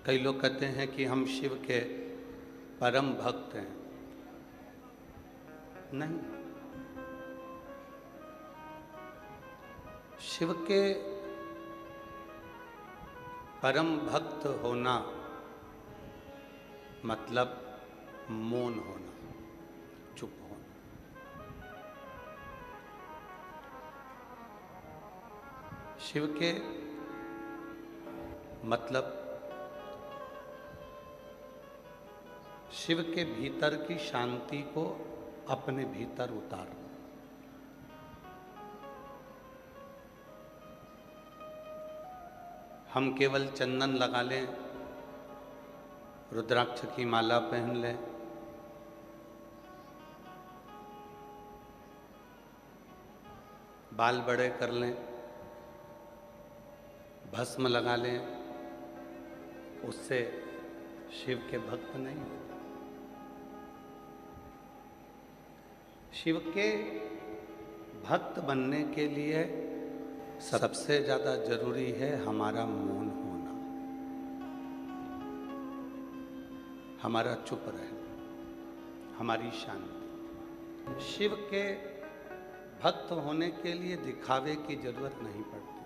कई लोग कहते हैं कि हम शिव के परम भक्त हैं। नहीं, शिव के परम भक्त होना मतलब मौन होना, चुप होना। शिव के मतलब शिव के भीतर की शांति को अपने भीतर उतारना। हम केवल चंदन लगा लें, रुद्राक्ष की माला पहन लें, बाल बड़े कर लें, भस्म लगा लें, उससे शिव के भक्त नहीं होते। शिव के भक्त बनने के लिए सबसे ज्यादा जरूरी है हमारा मौन होना, हमारा चुप रहना, हमारी शांति। शिव के भक्त होने के लिए दिखावे की जरूरत नहीं पड़ती।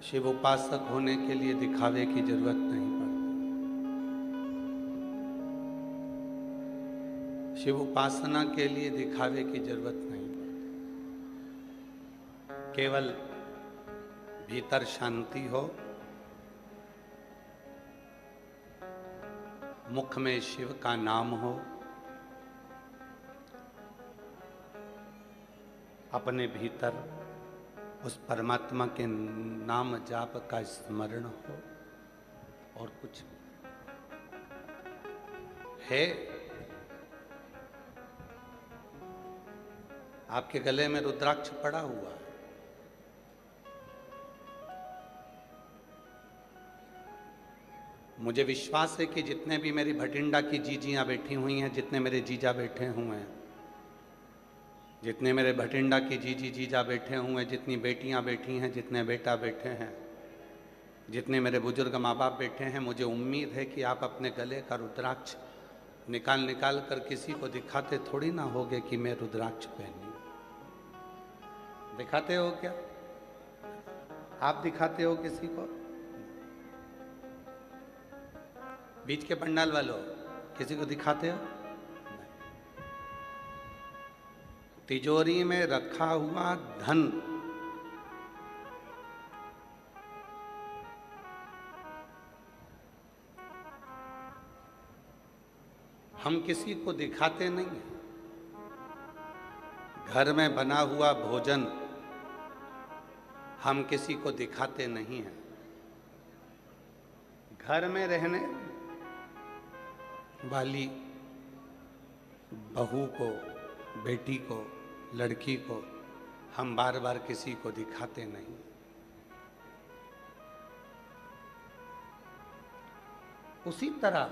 शिव उपासक होने के लिए दिखावे की जरूरत नहीं पड़ती। शिव उपासना के लिए दिखावे की जरूरत नहीं पड़ती। केवल भीतर शांति हो, मुख में शिव का नाम हो, अपने भीतर उस परमात्मा के नाम जाप का स्मरण हो, और कुछ है। आपके गले में रुद्राक्ष पड़ा हुआ है, मुझे विश्वास है कि जितने भी मेरी भटिंडा की जीजियां बैठी हुई हैं, जितने मेरे जीजा बैठे हुए हैं, जितने मेरे भटिंडा की जीजा बैठे हुए हैं, जितनी बेटियां बैठी हैं, जितने बेटा बैठे हैं, जितने मेरे बुजुर्ग माँ बाप बैठे हैं, मुझे उम्मीद है कि आप अपने गले का रुद्राक्ष निकाल कर किसी को दिखाते थोड़ी ना होगे कि मैं रुद्राक्ष पहनी। दिखाते हो क्या? आप दिखाते हो किसी को? बीच के पंडाल वालों, किसी को दिखाते हो? तिजोरी में रखा हुआ धन हम किसी को दिखाते नहीं हैं। घर में बना हुआ भोजन हम किसी को दिखाते नहीं हैं। घर में रहने वाली बहू को, बेटी को, लड़की को हम बार बार किसी को दिखाते नहीं। उसी तरह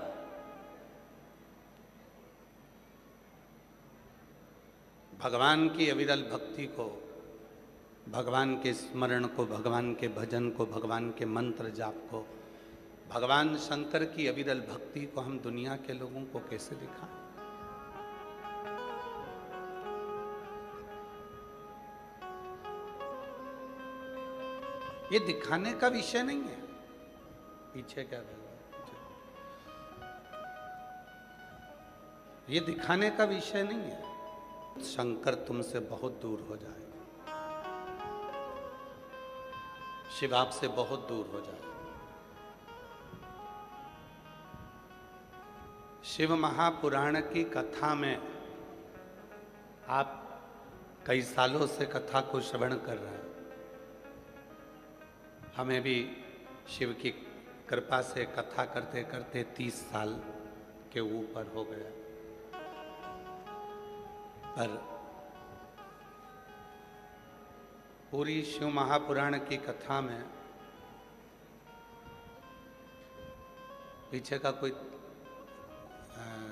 भगवान की अविरल भक्ति को, भगवान के स्मरण को, भगवान के भजन को, भगवान के मंत्र जाप को, भगवान शंकर की अविरल भक्ति को हम दुनिया के लोगों को कैसे दिखाएं? ये दिखाने का विषय नहीं है। पीछे क्या कर रहा है? ये दिखाने का विषय नहीं है। शंकर तुमसे बहुत दूर हो जाए, शिव आपसे बहुत दूर हो जाए। शिव महापुराण की कथा में आप कई सालों से कथा को श्रवण कर रहे हैं। हमें भी शिव की कृपा से कथा करते करते 30 साल के ऊपर हो गया। पर पूरी शिव महापुराण की कथा में पीछे का कोई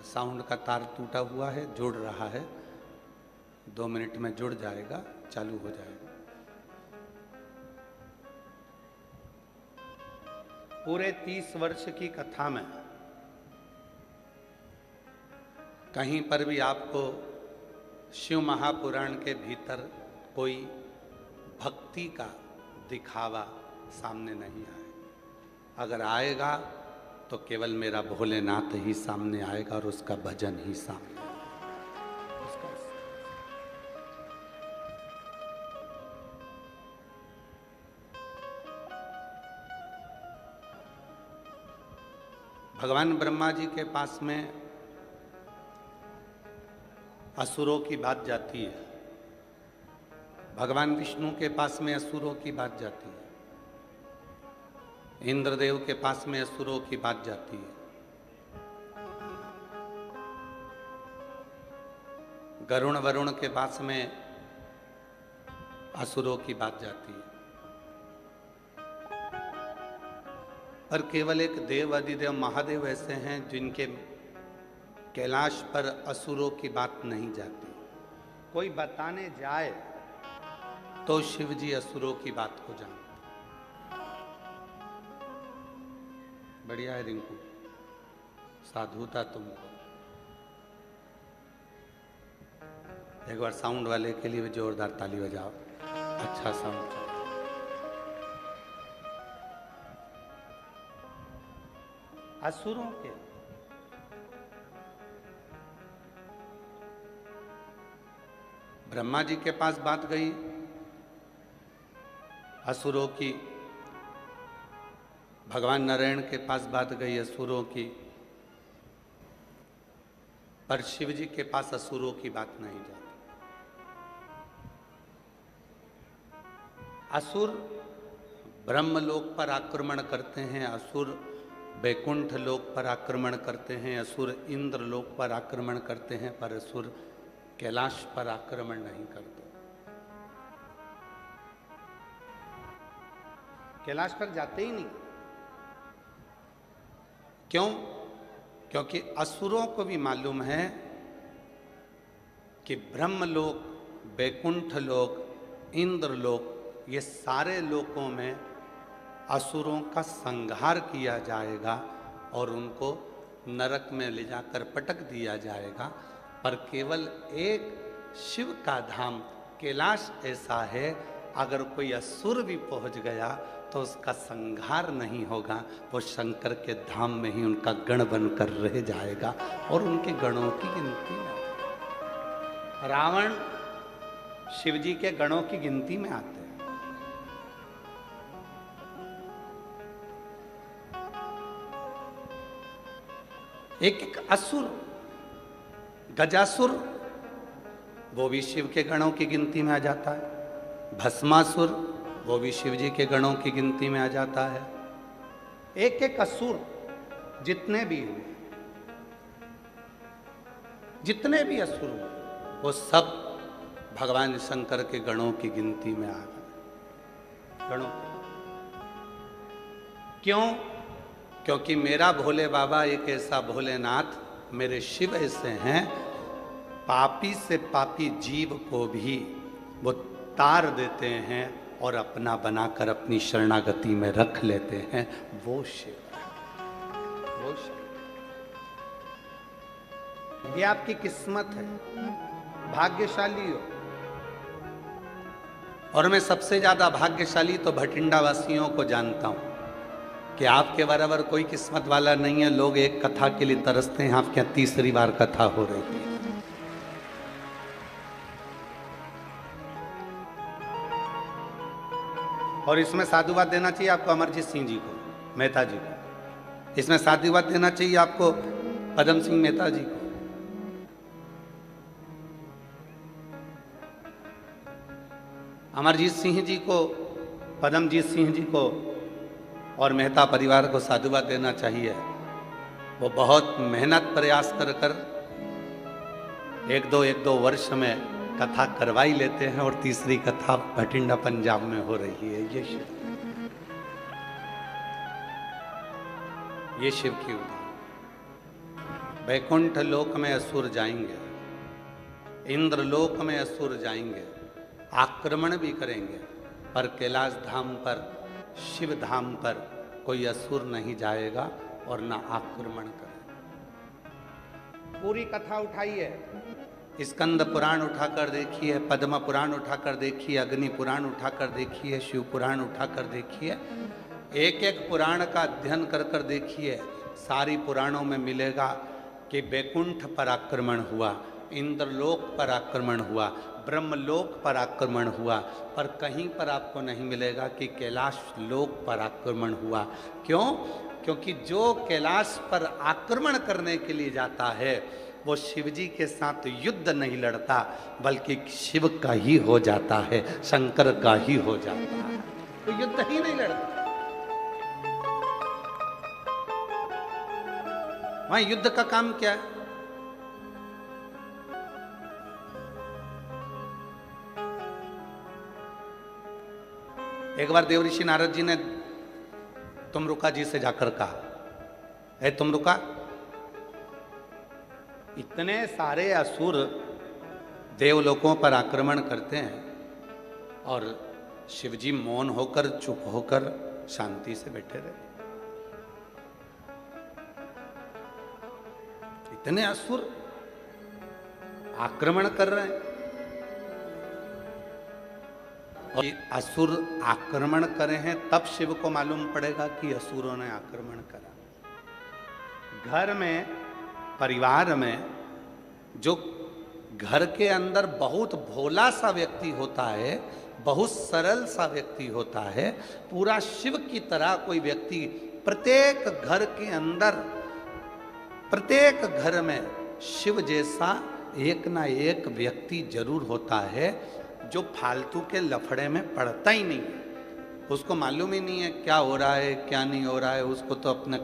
साउंड का तार टूटा हुआ है, जुड़ रहा है, 2 मिनट में जुड़ जाएगा, चालू हो जाएगा। पूरे 30 वर्ष की कथा में कहीं पर भी आपको शिव महापुराण के भीतर कोई भक्ति का दिखावा सामने नहीं आए। अगर आएगा तो केवल मेरा भोलेनाथ ही सामने आएगा और उसका भजन ही सामने आएगा। भगवान ब्रह्मा जी के पास में असुरों की बात जाती है, भगवान विष्णु के पास में असुरों की बात जाती है, इंद्रदेव के पास में असुरों की बात जाती है, गरुण वरुण के पास में असुरों की बात जाती है। पर केवल एक देव अधिदेव महादेव ऐसे हैं जिनके कैलाश पर असुरों की बात नहीं जाती। कोई बताने जाए तो शिव जी असुरों की बात को जानते। बढ़िया है रिंकू, साधुता तुमको। एक बार साउंड वाले के लिए भी जोरदार ताली बजाओ। अच्छा साउंड। असुरों के ब्रह्मा जी के पास बात गई असुरों की, भगवान नारायण के पास बात गई असुरों की, पर शिव जी के पास असुरों की बात नहीं जाती। असुर ब्रह्मलोक पर आक्रमण करते हैं, असुर वैकुंठ लोक पर आक्रमण करते हैं, असुर इंद्र लोक पर आक्रमण करते हैं, पर असुर कैलाश पर आक्रमण नहीं करते। कैलाश पर जाते ही नहीं। क्यों? क्योंकि असुरों को भी मालूम है कि ब्रह्मलोक, वैकुंठ लोक, इंद्र लोक, ये सारे लोकों में असुरों का संहार किया जाएगा और उनको नरक में ले जाकर पटक दिया जाएगा। पर केवल एक शिव का धाम कैलाश ऐसा है, अगर कोई असुर भी पहुंच गया तो उसका संहार नहीं होगा, वो शंकर के धाम में ही उनका गण बनकर रह जाएगा और उनके गणों की गिनती में। रावण शिव जी के गणों की गिनती में आते हैं। एक एक असुर, गजासुर, वो भी शिव के गणों की गिनती में आ जाता है। भस्मासुर, वो भी शिव जी के गणों की गिनती में आ जाता है। एक एक असुर जितने भी हुए, जितने भी असुर हुए, वो सब भगवान शंकर के गणों की गिनती में आ गए। गणों क्यों? क्योंकि मेरा भोले बाबा एक ऐसा भोलेनाथ, मेरे शिव ऐसे हैं, पापी से पापी जीव को भी वो तार देते हैं और अपना बनाकर अपनी शरणागति में रख लेते हैं। वो शिव है, वो शिव। ये आपकी किस्मत है, भाग्यशाली हो। और मैं सबसे ज्यादा भाग्यशाली तो भटिंडा वासियों को जानता हूं कि आपके बराबर कोई किस्मत वाला नहीं है। लोग एक कथा के लिए तरसते हैं, आपके यहाँ तीसरी बार कथा हो रही थी। और इसमें साधुवाद देना चाहिए आपको अमरजीत सिंह जी को, मेहता जी को। इसमें साधुवाद देना चाहिए आपको पदम सिंह मेहता जी को। अमरजीत सिंह जी को, पदमजीत सिंह जी को और मेहता परिवार को साधुवाद देना चाहिए। वो बहुत मेहनत प्रयास कर कर एक दो वर्ष में कथा करवाई लेते हैं और तीसरी कथा भटिंडा पंजाब में हो रही है। ये शिव की उदाहरण। वैकुंठ लोक में असुर जाएंगे, इंद्र लोक में असुर जाएंगे, आक्रमण भी करेंगे, पर कैलाश धाम पर, शिव धाम पर कोई असुर नहीं जाएगा और ना आक्रमण करेगा। पूरी कथा उठाइए, स्कंद पुराण उठाकर देखिए, पद्म पुराण उठाकर देखिए, अग्नि पुराण उठाकर देखिए, शिव पुराण उठाकर देखिए, एक एक पुराण का अध्ययन कर कर देखिए। सारी पुराणों में मिलेगा कि बैकुंठ पर आक्रमण हुआ, इंद्रलोक पर आक्रमण हुआ, ब्रह्मलोक पर आक्रमण हुआ, पर कहीं पर आपको नहीं मिलेगा कि कैलाश लोक पर आक्रमण हुआ। क्यों? क्योंकि जो कैलाश पर आक्रमण करने के लिए जाता है वो शिवजी के साथ युद्ध नहीं लड़ता, बल्कि शिव का ही हो जाता है, शंकर का ही हो जाता है, तो युद्ध ही नहीं लड़ता। वहां युद्ध का काम क्या है? एक बार देवऋषि नारद जी ने तुमरुका जी से जाकर कहा, है तुमरुका, इतने सारे असुर देवलोकों पर आक्रमण करते हैं और शिवजी मौन होकर, चुप होकर, शांति से बैठे रहे। इतने असुर आक्रमण कर रहे हैं और असुर आक्रमण करे हैं, तब शिव को मालूम पड़ेगा कि असुरों ने आक्रमण करा। घर में, परिवार में जो घर के अंदर बहुत भोला सा व्यक्ति होता है, बहुत सरल सा व्यक्ति होता है, पूरा शिव की तरह कोई व्यक्ति प्रत्येक घर के अंदर, प्रत्येक घर में शिव जैसा एक ना एक व्यक्ति जरूर होता है जो फालतू के लफड़े में पड़ता ही नहीं है। उसको मालूम ही नहीं है क्या हो रहा है क्या नहीं हो रहा है। उसको तो अपने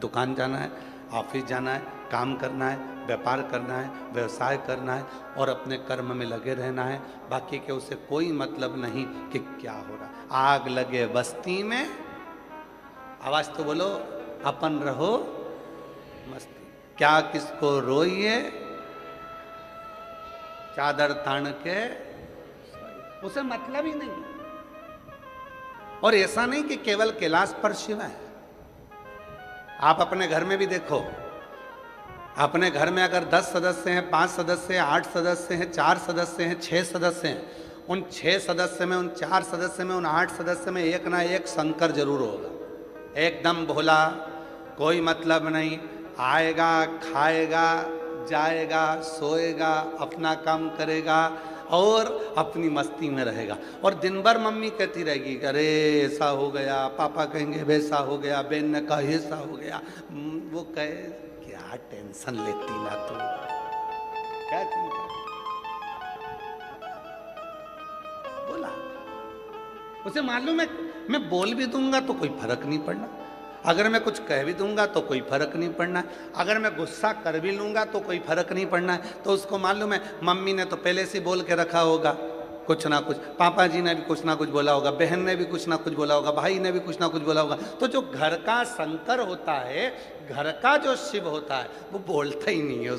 दुकान जाना है, ऑफिस जाना है, काम करना है, व्यापार करना है, व्यवसाय करना है और अपने कर्म में लगे रहना है। बाकी के उसे कोई मतलब नहीं कि क्या हो रहा है। आग लगे बस्ती में, आवाज तो बोलो, अपन रहो मस्ती, क्या किसको रोइए, चादर तान के, उसे मतलब ही नहीं। और ऐसा नहीं कि केवल कैलाश पर शिव है। आप अपने घर में भी देखो, अपने घर में अगर 10 सदस्य हैं, 5 सदस्य हैं, 8 सदस्य हैं, 4 सदस्य हैं, 6 सदस्य हैं, उन 6 सदस्य में, उन 4 सदस्य में, उन 8 सदस्य में एक ना एक शंकर जरूर होगा। एकदम भोला, कोई मतलब नहीं, आएगा, खाएगा, जाएगा, सोएगा, अपना काम करेगा और अपनी मस्ती में रहेगा। और दिन भर मम्मी कहती रहेगी, अरे ऐसा हो गया, पापा कहेंगे वैसा हो गया, बहन ने कहा ऐसा हो गया। वो कहे क्या टेंशन लेती ना तू, क्या चिंता। बोला, उसे मालूम है मैं बोल भी दूंगा तो कोई फर्क नहीं पड़ना, अगर मैं कुछ कह भी दूंगा तो कोई फर्क नहीं पड़ना, अगर मैं गुस्सा कर भी लूंगा तो कोई फर्क नहीं पड़ना है। तो उसको मालूम है मम्मी ने तो पहले से बोल के रखा होगा कुछ ना कुछ, पापा जी ने भी कुछ ना कुछ बोला होगा, बहन ने भी कुछ ना कुछ बोला होगा, भाई ने भी कुछ ना कुछ बोला होगा। तो जो घर का शंकर होता है, घर का जो शिव होता है, वो बोलता ही नहीं है।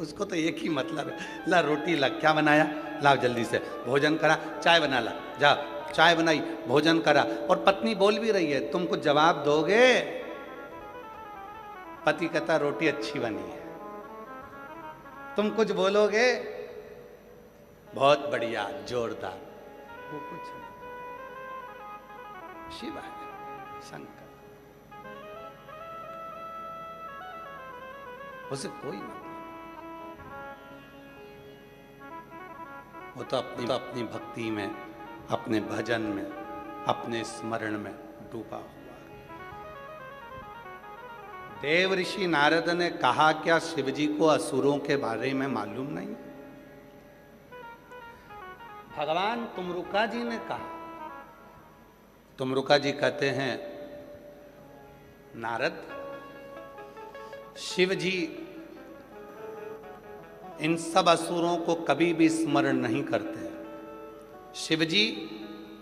उसको तो एक ही मतलब है, ला रोटी ला, क्या बनाया, लाओ जल्दी से, भोजन करा, चाय बना ला, जा चाय बनाई, भोजन करा। और पत्नी बोल भी रही है, तुम कुछ जवाब दोगे? पति कहता रोटी अच्छी बनी है। तुम कुछ बोलोगे? बहुत बढ़िया, जोरदार। वो कुछ नहीं। शिव है, शंकर, उसे कोई मतलब, वो तो अपनी भक्ति में, अपने भजन में, अपने स्मरण में डूबा हुआ। देव ऋषि नारद ने कहा क्या शिवजी को असुरों के बारे में मालूम नहीं? भगवान तुमरुका जी ने कहा। तुमरुका जी कहते हैं, नारद, शिवजी इन सब असुरों को कभी भी स्मरण नहीं करते। शिवजी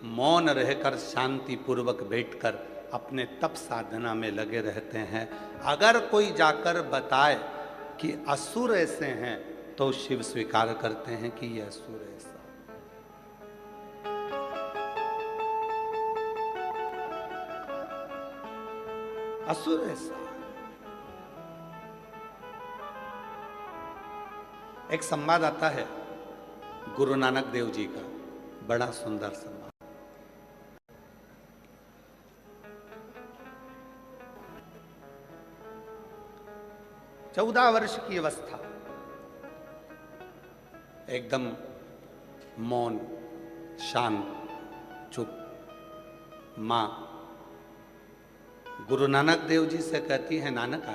मौन रहकर, शांति पूर्वक बैठकर अपने तप साधना में लगे रहते हैं। अगर कोई जाकर बताए कि असुर ऐसे हैं तो शिव स्वीकार करते हैं कि ये असुर ऐसा। असुर ऐसा। एक संवाद आता है गुरु नानक देव जी का, बड़ा सुंदर संवाद। 14 वर्ष की अवस्था, एकदम मौन, शांत, चुप। मां गुरु नानक देव जी से कहती है, नानका,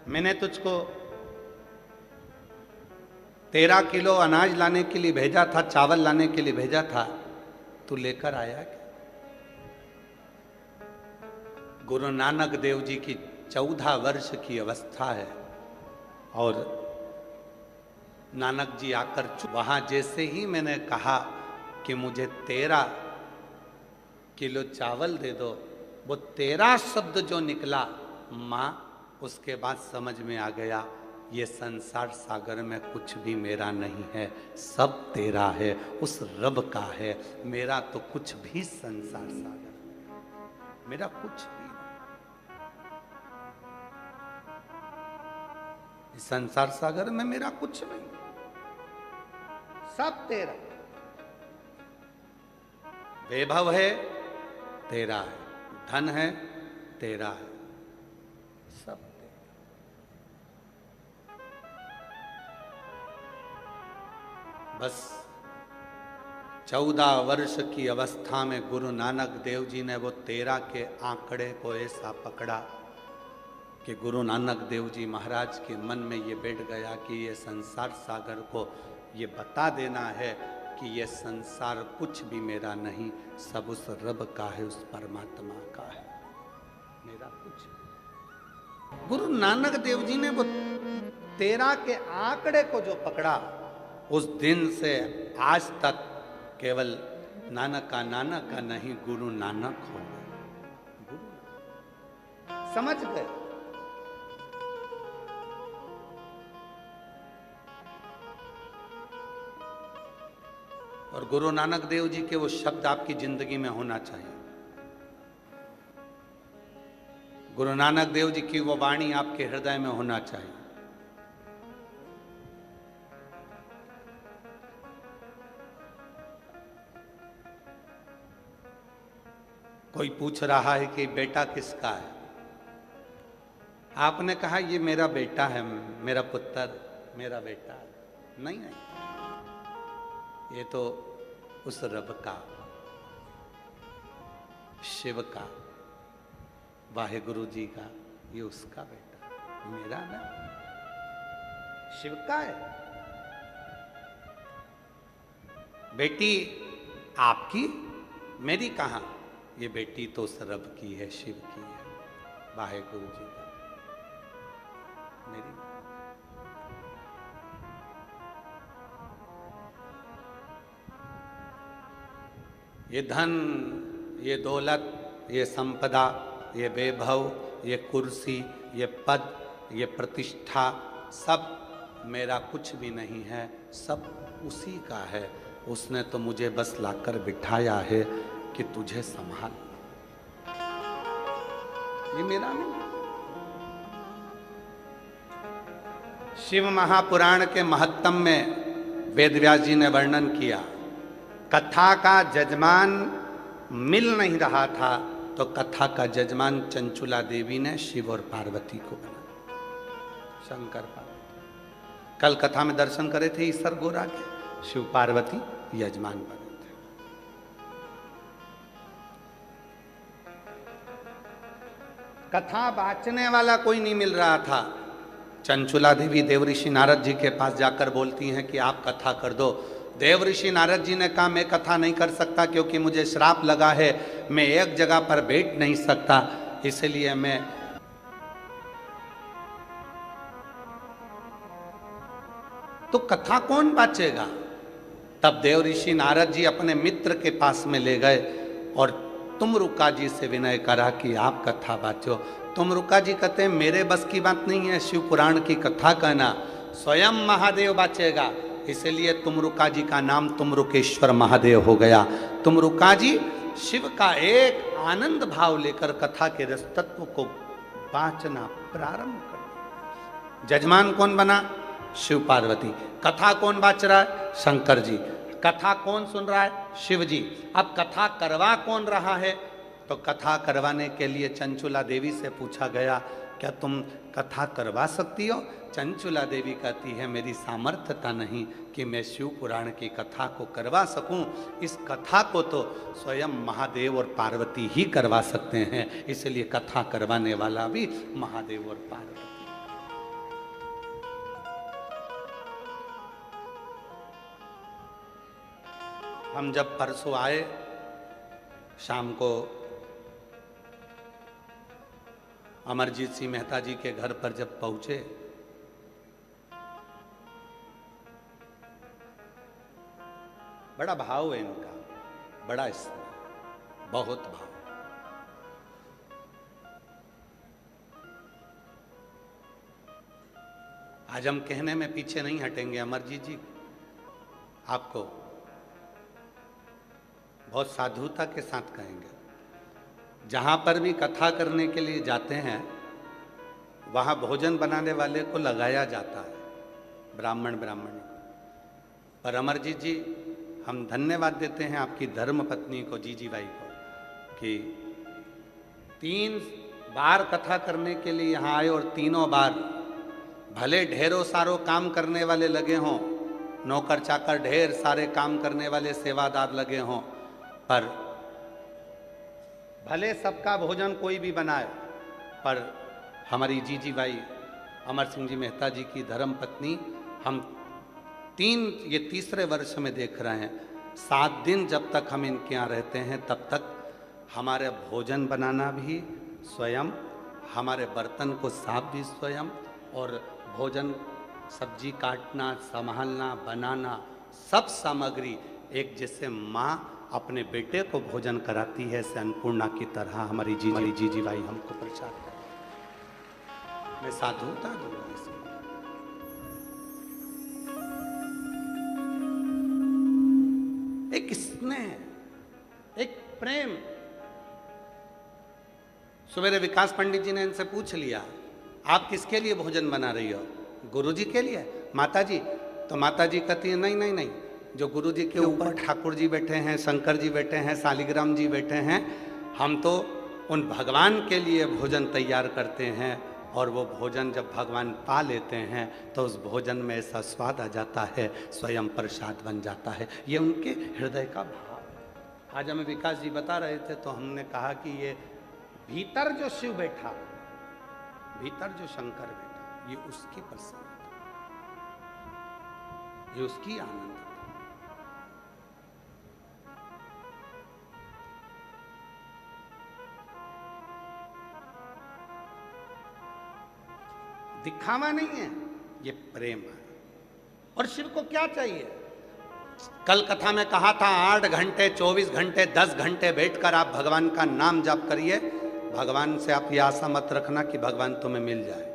मैंने तुझको 13 किलो अनाज लाने के लिए भेजा था, चावल लाने के लिए भेजा था, तू लेकर आया क्या? गुरु नानक देव जी की 14 वर्ष की अवस्था है और नानक जी आकर वहां जैसे ही मैंने कहा कि मुझे 13 किलो चावल दे दो, वो 13 शब्द जो निकला मां, उसके बाद समझ में आ गया ये संसार सागर में कुछ भी मेरा नहीं है, सब तेरा है, उस रब का है। मेरा तो कुछ भी संसार सागर, मेरा कुछ भी नहीं। इस संसार सागर में मेरा कुछ नहीं, सब तेरा। वैभव है तेरा है, धन है तेरा है, सब तेरा। बस 14 वर्ष की अवस्था में गुरु नानक देव जी ने वो 13 के आंकड़े को ऐसा पकड़ा कि गुरु नानक देव जी महाराज के मन में ये बैठ गया कि ये संसार सागर को ये बता देना है कि ये संसार कुछ भी मेरा नहीं, सब उस रब का है, उस परमात्मा का है, मेरा कुछ नहीं। गुरु नानक देव जी ने वो 13 के आंकड़े को जो पकड़ा, उस दिन से आज तक केवल नानक का नहीं, गुरु नानक हो गए। गुरु समझ गए। और गुरु नानक देव जी के वो शब्द आपकी जिंदगी में होना चाहिए। गुरु नानक देव जी की वो वाणी आपके हृदय में होना चाहिए। कोई पूछ रहा है कि बेटा किसका है, आपने कहा ये मेरा बेटा है, मेरा पुत्र, मेरा बेटा। नहीं नहीं, ये तो उस रब का, शिव का, वाहेगुरु जी का, ये उसका बेटा, मेरा ना, शिव का है। बेटी आपकी, मेरी कहां? ये बेटी तो उस रब की है, शिव की है, वाहेगुरु जी का, मेरी। ये धन, ये दौलत, ये संपदा, ये वैभव, ये कुर्सी, ये पद, ये प्रतिष्ठा, सब मेरा कुछ भी नहीं है, सब उसी का है। उसने तो मुझे बस लाकर बिठाया है कि तुझे संभाल, ये मेरा नहीं। शिव महापुराण के महत्तम में वेदव्यास जी ने वर्णन किया, कथा का जजमान मिल नहीं रहा था तो कथा का जजमान चंचुला देवी ने शिव और पार्वती को बनाया, शंकर पार्वती। कल कथा में दर्शन करे थे ईश्वर गोरा के, शिव पार्वती यजमान बने थे। कथा बांचने वाला कोई नहीं मिल रहा था। चंचुला देवी देवऋषि नारद जी के पास जाकर बोलती हैं कि आप कथा कर दो। देवऋषि नारद जी ने कहा मैं कथा नहीं कर सकता क्योंकि मुझे श्राप लगा है, मैं एक जगह पर बैठ नहीं सकता, इसलिए मैं तो कथा कौन बांचेगा। तब देवऋषि नारद जी अपने मित्र के पास में ले गए और तुमरुका जी से विनय करा कि आप कथा बांचो। तुमरुका जी कहते हैं मेरे बस की बात नहीं है शिव पुराण की कथा कहना, स्वयं महादेव बांचेगा। इसलिए तुमरुका जी का नाम तुमरुकेश्वर महादेव हो गया। तुमरुका जी शिव का एक आनंद भाव लेकर कथा के रस तत्व को बांचना प्रारंभ कर। जजमान कौन बना? शिव पार्वती। कथा कौन बांच रहा है? शंकर जी। कथा कौन सुन रहा है? शिव जी। अब कथा करवा कौन रहा है? तो कथा करवाने के लिए चंचुला देवी से पूछा गया, क्या तुम कथा करवा सकती हो? चंचुला देवी कहती है, मेरी सामर्थ्यता नहीं कि मैं शिव पुराण की कथा को करवा सकूं। इस कथा को तो स्वयं महादेव और पार्वती ही करवा सकते हैं, इसलिए कथा करवाने वाला भी महादेव और पार्वती। हम जब परसों आए शाम को अमरजीत सिंह मेहता जी के घर पर जब पहुंचे, बड़ा भाव है इनका, बड़ा बहुत भाव। आज हम कहने में पीछे नहीं हटेंगे। अमरजीत जी आपको बहुत साधुता के साथ कहेंगे, जहां पर भी कथा करने के लिए जाते हैं वहां भोजन बनाने वाले को लगाया जाता है, ब्राह्मण ब्राह्मणी। पर अमरजीत जी हम धन्यवाद देते हैं आपकी धर्म पत्नी को, जीजी बाई को, कि 3 बार कथा करने के लिए यहाँ आए और तीनों बार भले ढेरों सारों काम करने वाले लगे हों, नौकर चाकर ढेर सारे काम करने वाले सेवादार लगे हों, पर भले सबका भोजन कोई भी बनाए, पर हमारी जीजी बाई अमर सिंह जी मेहता जी की धर्म पत्नी, हम ये तीसरे वर्ष में देख रहे हैं, 7 दिन जब तक हम इनके यहाँ रहते हैं तब तक हमारे भोजन बनाना भी स्वयं, हमारे बर्तन को साफ भी स्वयं, और भोजन सब्जी काटना, संभालना, बनाना, सब सामग्री एक जैसे माँ अपने बेटे को भोजन कराती है, ऐसे अन्नपूर्णा की तरह हमारी जीजी भाई हमको प्रसाद करती। मैं साधुता दूंगा इसमें। एक स्नेह, एक प्रेम। सवेरे विकास पंडित जी ने इनसे पूछ लिया, आप किसके लिए भोजन बना रही हो? गुरुजी के लिए? माताजी? तो माताजी कहती है, नहीं नहीं नहीं, जो गुरु जी के ऊपर ठाकुर जी बैठे हैं, शंकर जी बैठे हैं, शालिग्राम जी बैठे हैं, हम तो उन भगवान के लिए भोजन तैयार करते हैं, और वो भोजन जब भगवान पा लेते हैं तो उस भोजन में ऐसा स्वाद आ जाता है, स्वयं प्रसाद बन जाता है। ये उनके हृदय का भाव। आज हमें विकास जी बता रहे थे तो हमने कहा कि ये भीतर जो शिव बैठा, भीतर जो शंकर बैठा, ये उसकी प्रसन्नता, ये उसकी आनंद। दिखावा नहीं है, ये प्रेम है। और शिव को क्या चाहिए? कल कथा में कहा था 8 घंटे, 24 घंटे, 10 घंटे बैठकर आप भगवान का नाम जाप करिए। भगवान से आप ये आशा मत रखना कि भगवान तुम्हें मिल जाए।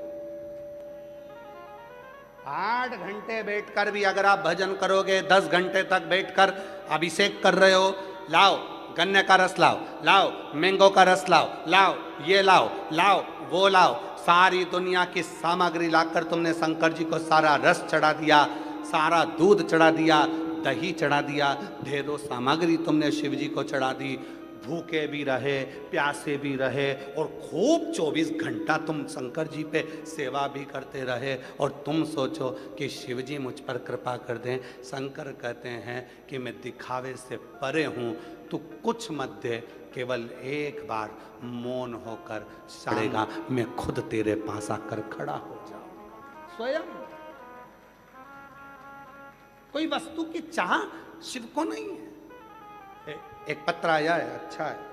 8 घंटे बैठकर भी अगर आप भजन करोगे, 10 घंटे तक बैठकर अभिषेक कर रहे हो, लाओ गन्ने का रस लाओ, लाओ मैंगो का रस लाओ, लाओ ये लाओ, लाओ वो लाओ, सारी दुनिया की सामग्री लाकर तुमने शंकर जी को सारा रस चढ़ा दिया, सारा दूध चढ़ा दिया, दही चढ़ा दिया, ढेरों सामग्री तुमने शिव जी को चढ़ा दी। भूखे भी रहे, प्यासे भी रहे, और खूब 24 घंटा तुम शंकर जी पे सेवा भी करते रहे, और तुम सोचो कि शिव जी मुझ पर कृपा कर दें। शंकर कहते हैं कि मैं दिखावे से परे हूँ, तू कुछ मत दे, केवल एक बार मौन होकर शारेगा, मैं खुद तेरे पास आकर खड़ा हो जाऊंगा। स्वयं कोई वस्तु की चाह शिव को नहीं है। एक पत्र आया है, अच्छा है।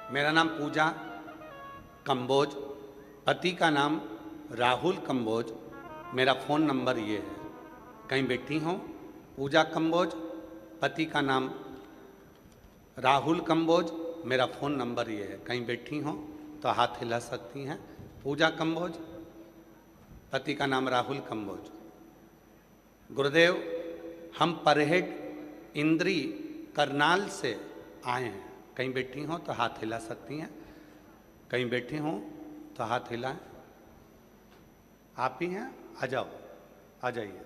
मेरा नाम पूजा कंबोज पति का नाम राहुल कंबोज, मेरा फ़ोन नंबर ये है। कहीं बैठी हो पूजा कंबोज, पति का नाम राहुल कंबोज, मेरा फ़ोन नंबर ये है। कहीं बैठी हो तो हाथ हिला सकती हैं। पूजा कंबोज, पति का नाम राहुल कंबोज। गुरुदेव, हम परहेड इंद्री करनाल से आए हैं। कहीं बैठी हो तो हाथ हिला सकती हैं। कहीं बैठी हो तो हाथ हिलाएं। आप ही हैं, आ जाओ, आ जाइए।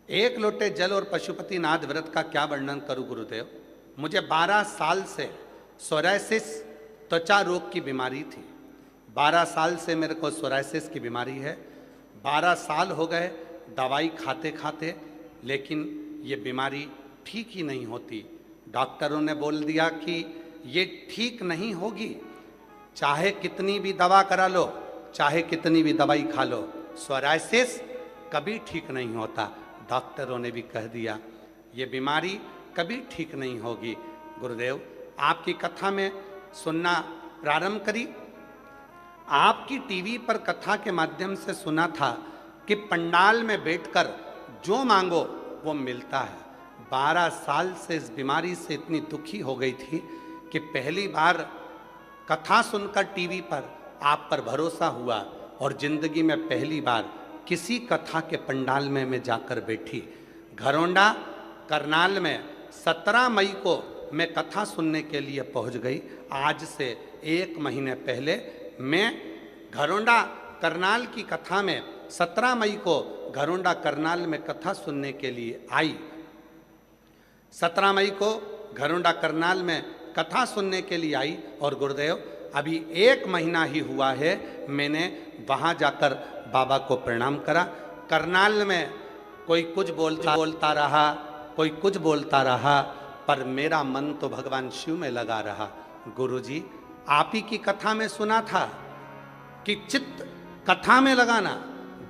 एक लोटे जल और पशुपतिनाथ व्रत का क्या वर्णन करूं गुरुदेव। मुझे 12 साल से सोरायसिस त्वचा रोग की बीमारी थी। 12 साल से मेरे को सोरायसिस की बीमारी है। 12 साल हो गए दवाई खाते खाते, लेकिन ये बीमारी ठीक ही नहीं होती। डॉक्टरों ने बोल दिया कि ये ठीक नहीं होगी, चाहे कितनी भी दवा करा लो, चाहे कितनी भी दवाई खा लो, सोरायसिस कभी ठीक नहीं होता। डॉक्टरों ने भी कह दिया ये बीमारी कभी ठीक नहीं होगी। गुरुदेव, आपकी कथा में सुनना प्रारंभ करी। आपकी टीवी पर कथा के माध्यम से सुना था कि पंडाल में बैठकर जो मांगो वो मिलता है। 12 साल से इस बीमारी से इतनी दुखी हो गई थी कि पहली बार कथा सुनकर टीवी पर आप पर भरोसा हुआ और जिंदगी में पहली बार किसी कथा के पंडाल में मैं जाकर बैठी। घरौंडा करनाल में 17 मई को मैं कथा सुनने के लिए पहुंच गई। आज से 1 महीने पहले मैं घरौंडा करनाल की कथा में 17 मई को घरौंडा करनाल में कथा सुनने के लिए आई। 17 मई को घरौंडा करनाल में कथा सुनने के लिए आई और गुरुदेव अभी 1 महीना ही हुआ है मैंने वहाँ जाकर बाबा को प्रणाम करा। करनाल में कोई कुछ बोलता रहा, कोई कुछ बोलता रहा, पर मेरा मन तो भगवान शिव में लगा रहा। गुरुजी, आप ही की कथा में सुना था कि चित्त कथा में लगाना।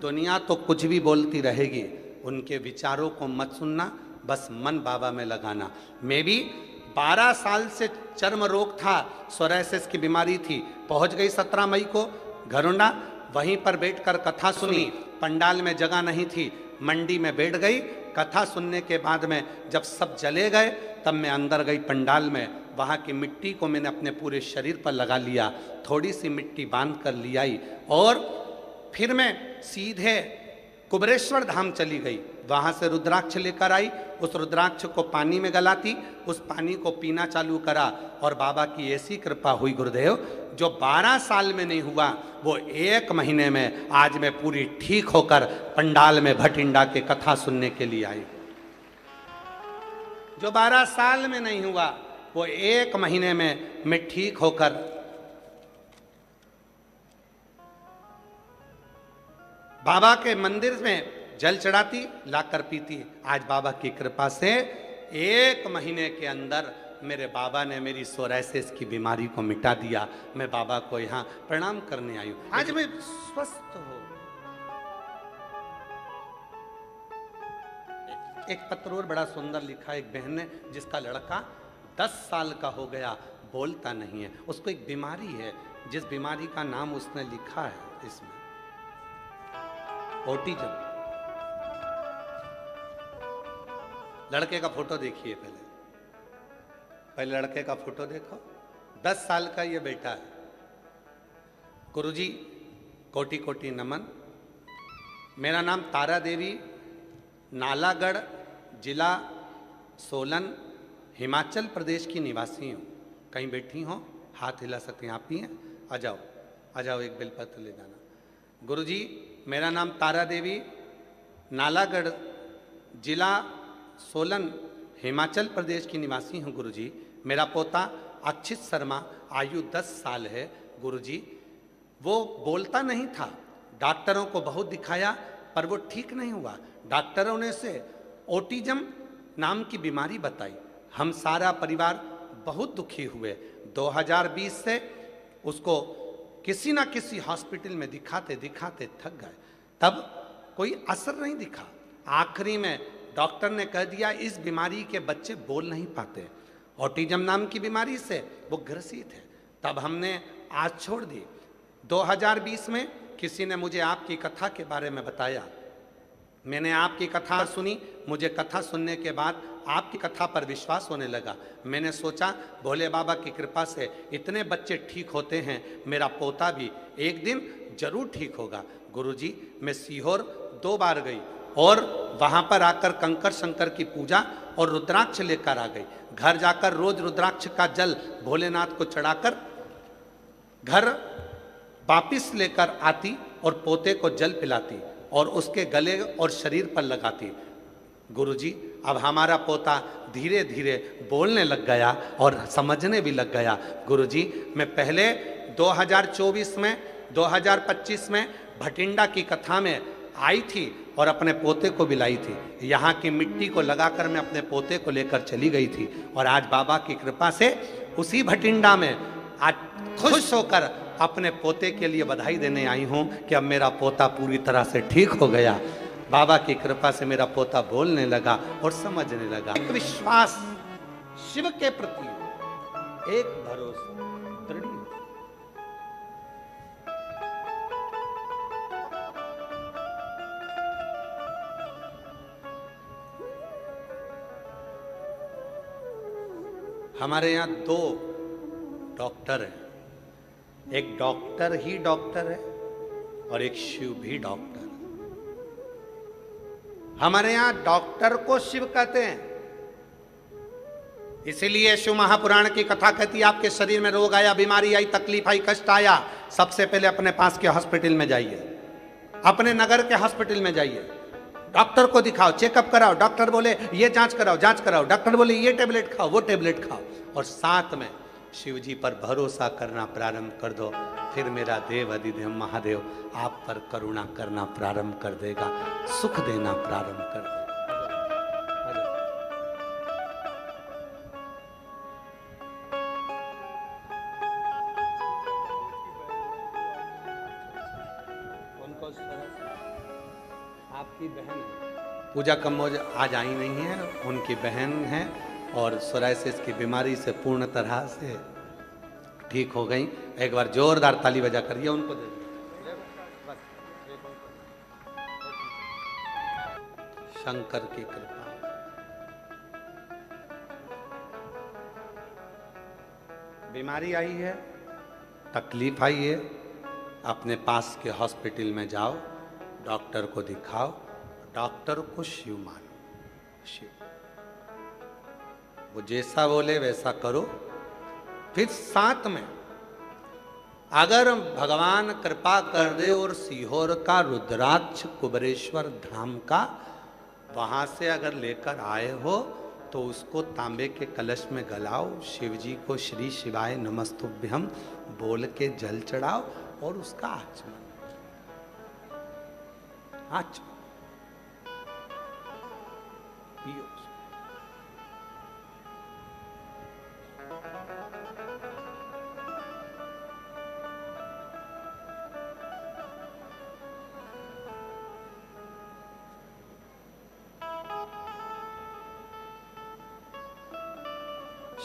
दुनिया तो कुछ भी बोलती रहेगी, उनके विचारों को मत सुनना, बस मन बाबा में लगाना। मैं भी 12 साल से चर्म रोग था, सोरायसिस की बीमारी थी। पहुंच गई 17 मई को घरौंडा, वहीं पर बैठकर कथा सुनी। पंडाल में जगह नहीं थी, मंडी में बैठ गई। कथा सुनने के बाद में जब सब चले गए तब मैं अंदर गई पंडाल में। वहाँ की मिट्टी को मैंने अपने पूरे शरीर पर लगा लिया, थोड़ी सी मिट्टी बांध कर ले आई और फिर मैं सीधे कुबरेश्वर धाम चली गई। वहाँ से रुद्राक्ष लेकर आई, उस रुद्राक्ष को पानी में गलाती, उस पानी को पीना चालू करा और बाबा की ऐसी कृपा हुई गुरुदेव, जो 12 साल में नहीं हुआ वो 1 महीने में आज मैं पूरी ठीक होकर पंडाल में भटिंडा के कथा सुनने के लिए आई। जो 12 साल में नहीं हुआ वो 1 महीने में मैं ठीक होकर बाबा के मंदिर में जल चढ़ाती, लाकर पीती। आज बाबा की कृपा से 1 महीने के अंदर मेरे बाबा ने मेरी सोरायसिस की बीमारी को मिटा दिया। मैं बाबा को यहाँ प्रणाम करने आई हूँ। आज मैं स्वस्थ हूँ। एक पत्र और बड़ा सुंदर लिखा एक बहन ने, जिसका लड़का 10 साल का हो गया, बोलता नहीं है। उसको एक बीमारी है, जिस बीमारी का नाम उसने लिखा है इसमें, ऑटिज्म। लड़के का फोटो देखिए, पहले लड़के का फोटो देखो। 10 साल का ये बेटा है। गुरुजी, कोटि कोटि नमन। मेरा नाम तारा देवी, नालागढ़ जिला सोलन, हिमाचल प्रदेश की निवासी हूँ। कहीं बैठी हो, हाथ हिला सकते हैं। आप ही हैं, आ जाओ, आ जाओ, एक बेलपत्र ले जाना। गुरुजी, मेरा नाम तारा देवी, नालागढ़ जिला सोलन, हिमाचल प्रदेश की निवासी हूँ। गुरुजी, मेरा पोता अक्षित शर्मा, आयु 10 साल है। गुरुजी, वो बोलता नहीं था, डॉक्टरों को बहुत दिखाया पर वो ठीक नहीं हुआ। डॉक्टरों ने उसे ऑटिज्म नाम की बीमारी बताई। हम सारा परिवार बहुत दुखी हुए। 2020 से उसको किसी ना किसी हॉस्पिटल में दिखाते दिखाते थक गए, तब कोई असर नहीं दिखा। आखिरी में डॉक्टर ने कह दिया इस बीमारी के बच्चे बोल नहीं पाते, ऑटिज्म नाम की बीमारी से वो ग्रसित है। तब हमने आज छोड़ दी। 2020 में किसी ने मुझे आपकी कथा के बारे में बताया। मैंने आपकी कथा सुनी, मुझे कथा सुनने के बाद आपकी कथा पर विश्वास होने लगा। मैंने सोचा भोले बाबा की कृपा से इतने बच्चे ठीक होते हैं, मेरा पोता भी एक दिन जरूर ठीक होगा। गुरुजी, मैं सीहोर 2 बार गई और वहाँ पर आकर कंकर शंकर की पूजा और रुद्राक्ष लेकर आ गई। घर जाकर रोज रुद्राक्ष का जल भोलेनाथ को चढ़ाकर घर वापिस लेकर आती और पोते को जल पिलाती और उसके गले और शरीर पर लगाती। गुरुजी, अब हमारा पोता धीरे धीरे बोलने लग गया और समझने भी लग गया। गुरुजी, मैं पहले 2024 में 2025 में भटिंडा की कथा में आई थी और अपने पोते को भी लाई थी। यहाँ की मिट्टी को लगाकर मैं अपने पोते को लेकर चली गई थी और आज बाबा की कृपा से उसी भटिंडा में आज खुश होकर अपने पोते के लिए बधाई देने आई हूँ कि अब मेरा पोता पूरी तरह से ठीक हो गया। बाबा की कृपा से मेरा पोता बोलने लगा और समझने लगा। एक विश्वास शिव के प्रति, एक भरोसा दृढ़। हमारे यहाँ 2 डॉक्टर हैं, एक डॉक्टर ही डॉक्टर है और एक शिव भी डॉक्टर है। हमारे यहां डॉक्टर को शिव कहते हैं, इसीलिए शिव महापुराण की कथा कहती है आपके शरीर में रोग आया, बीमारी आई, तकलीफ आई, कष्ट आया, सबसे पहले अपने पास के हॉस्पिटल में जाइए, अपने नगर के हॉस्पिटल में जाइए, डॉक्टर को दिखाओ, चेकअप कराओ। डॉक्टर बोले ये जांच कराओ, डॉक्टर बोले ये टेबलेट खाओ, वो टेबलेट खाओ, और साथ में शिव जी पर भरोसा करना प्रारंभ कर दो। फिर मेरा देव अधिदेव महादेव आप पर करुणा करना प्रारंभ कर देगा, सुख देना प्रारंभ कर देगा। आपकी बहन पूजा कम्बोज आज आई नहीं है, उनकी बहन है और सोराइसिस की बीमारी से पूर्ण तरह से ठीक हो गई। एक बार जोरदार ताली बजा करिए उनको दे। शंकर की कृपा, बीमारी आई है, तकलीफ आई है, अपने पास के हॉस्पिटल में जाओ, डॉक्टर को दिखाओ, डॉक्टर को शिव मानो। शिव वो जैसा बोले वैसा करो। फिर साथ में अगर भगवान कृपा कर दे और सीहोर का रुद्राक्ष कुबरेश्वर धाम का वहां से अगर लेकर आए हो तो उसको तांबे के कलश में गलाओ, शिव जी को श्री शिवाय नमस्तुभ्यम बोल के जल चढ़ाओ और उसका आचमन पियो।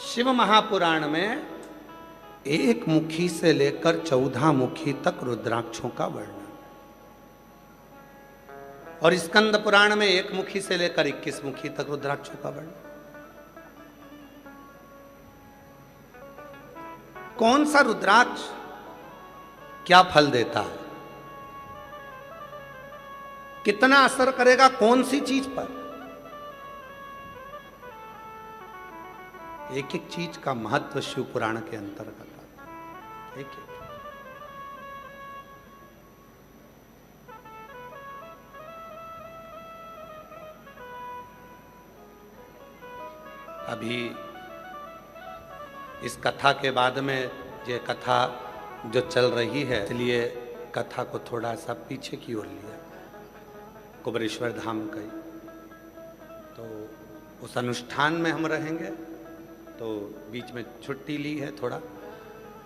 शिव महापुराण में 1 मुखी से लेकर 14 मुखी तक रुद्राक्षों का वर्णन, और स्कंद पुराण में 1 मुखी से लेकर 21 मुखी तक रुद्राक्षों का वर्णन। कौन सा रुद्राक्ष क्या फल देता है, कितना असर करेगा कौन सी चीज पर, एक एक चीज का महत्व शिव पुराण के अंतर्गत आता है। एक अभी इस कथा के बाद में ये कथा जो चल रही है, इसलिए कथा को थोड़ा सा पीछे की ओर लिया, कुबरेश्वर धाम का। तो उस अनुष्ठान में हम रहेंगे, तो बीच में छुट्टी ली है थोड़ा,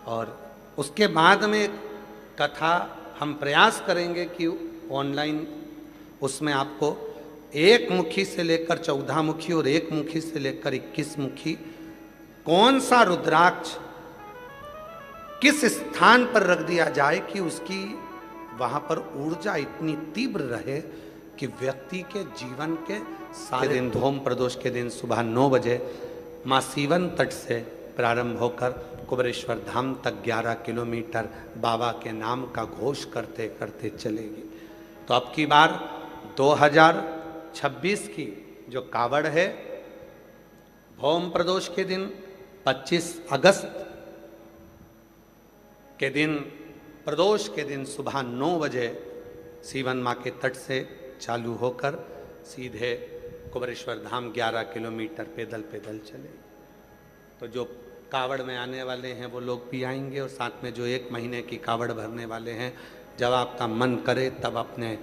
और उसके बाद में कथा हम प्रयास करेंगे कि ऑनलाइन उसमें आपको 1 मुखी से लेकर 14 मुखी और 1 मुखी से लेकर 21 मुखी कौन सा रुद्राक्ष किस स्थान पर रख दिया जाए कि उसकी वहां पर ऊर्जा इतनी तीव्र रहे कि व्यक्ति के जीवन के सारे दिन, धूम प्रदोष के दिन सुबह 9 बजे माँ सीवन तट से प्रारंभ होकर कुबेरेश्वर धाम तक 11 किलोमीटर बाबा के नाम का घोष करते करते चलेगी। तो अब की बार 2026 की जो कावड़ है, भौम प्रदोष के दिन 25 अगस्त के दिन, प्रदोष के दिन सुबह 9 बजे सीवन माँ के तट से चालू होकर सीधे कुबेरेश्वर धाम 11 किलोमीटर पैदल पैदल चलेगी। तो जो कावड़ में आने वाले हैं वो लोग भी आएंगे, और साथ में जो 1 महीने की कावड़ भरने वाले हैं, जब आपका मन करे तब अपने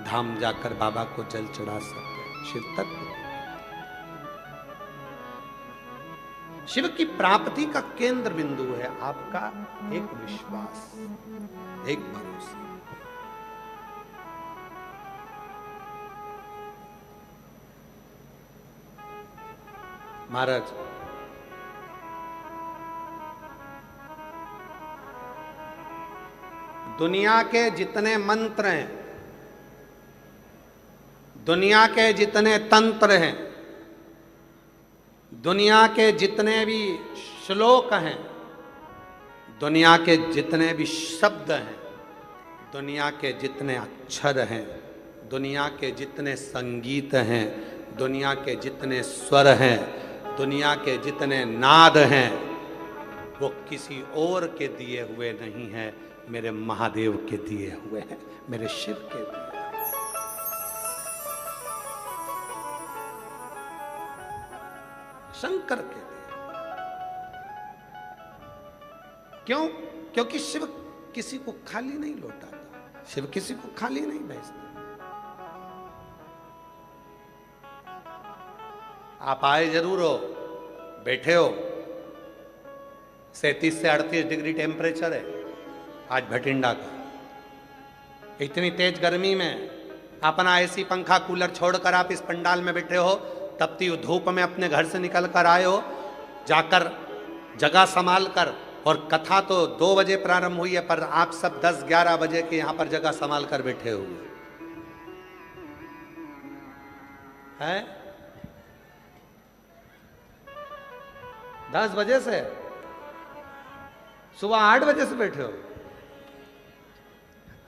धाम जाकर बाबा को जल चढ़ा सकते हैं। शिव तत्व, शिव की प्राप्ति का केंद्र बिंदु है आपका एक विश्वास, एक भरोसा। महाराज दुनिया के जितने मंत्र हैं, दुनिया के जितने तंत्र हैं, दुनिया के जितने भी श्लोक हैं, दुनिया के जितने भी शब्द हैं, दुनिया के जितने अक्षर हैं, दुनिया के जितने संगीत हैं, दुनिया के जितने स्वर हैं, दुनिया के जितने नाद हैं, वो किसी और के दिए हुए नहीं हैं, मेरे महादेव के दिए हुए हैं, मेरे शिव के दिए। शंकर के दिए। क्यों? क्योंकि शिव किसी को खाली नहीं लौटाता, शिव किसी को खाली नहीं भेजता। आप आए जरूर हो, बैठे हो, 37 से 38 डिग्री टेम्परेचर है आज भटिंडा का। इतनी तेज गर्मी में अपना एसी पंखा कूलर छोड़कर आप इस पंडाल में बैठे हो, तपती धूप में अपने घर से निकल कर आए हो, जाकर जगह संभाल कर, और कथा तो 2 बजे प्रारंभ हुई है, पर आप सब 10-11 बजे के यहां पर जगह संभाल कर बैठे हुए हैं। 10 बजे से सुबह 8 बजे से बैठे हो।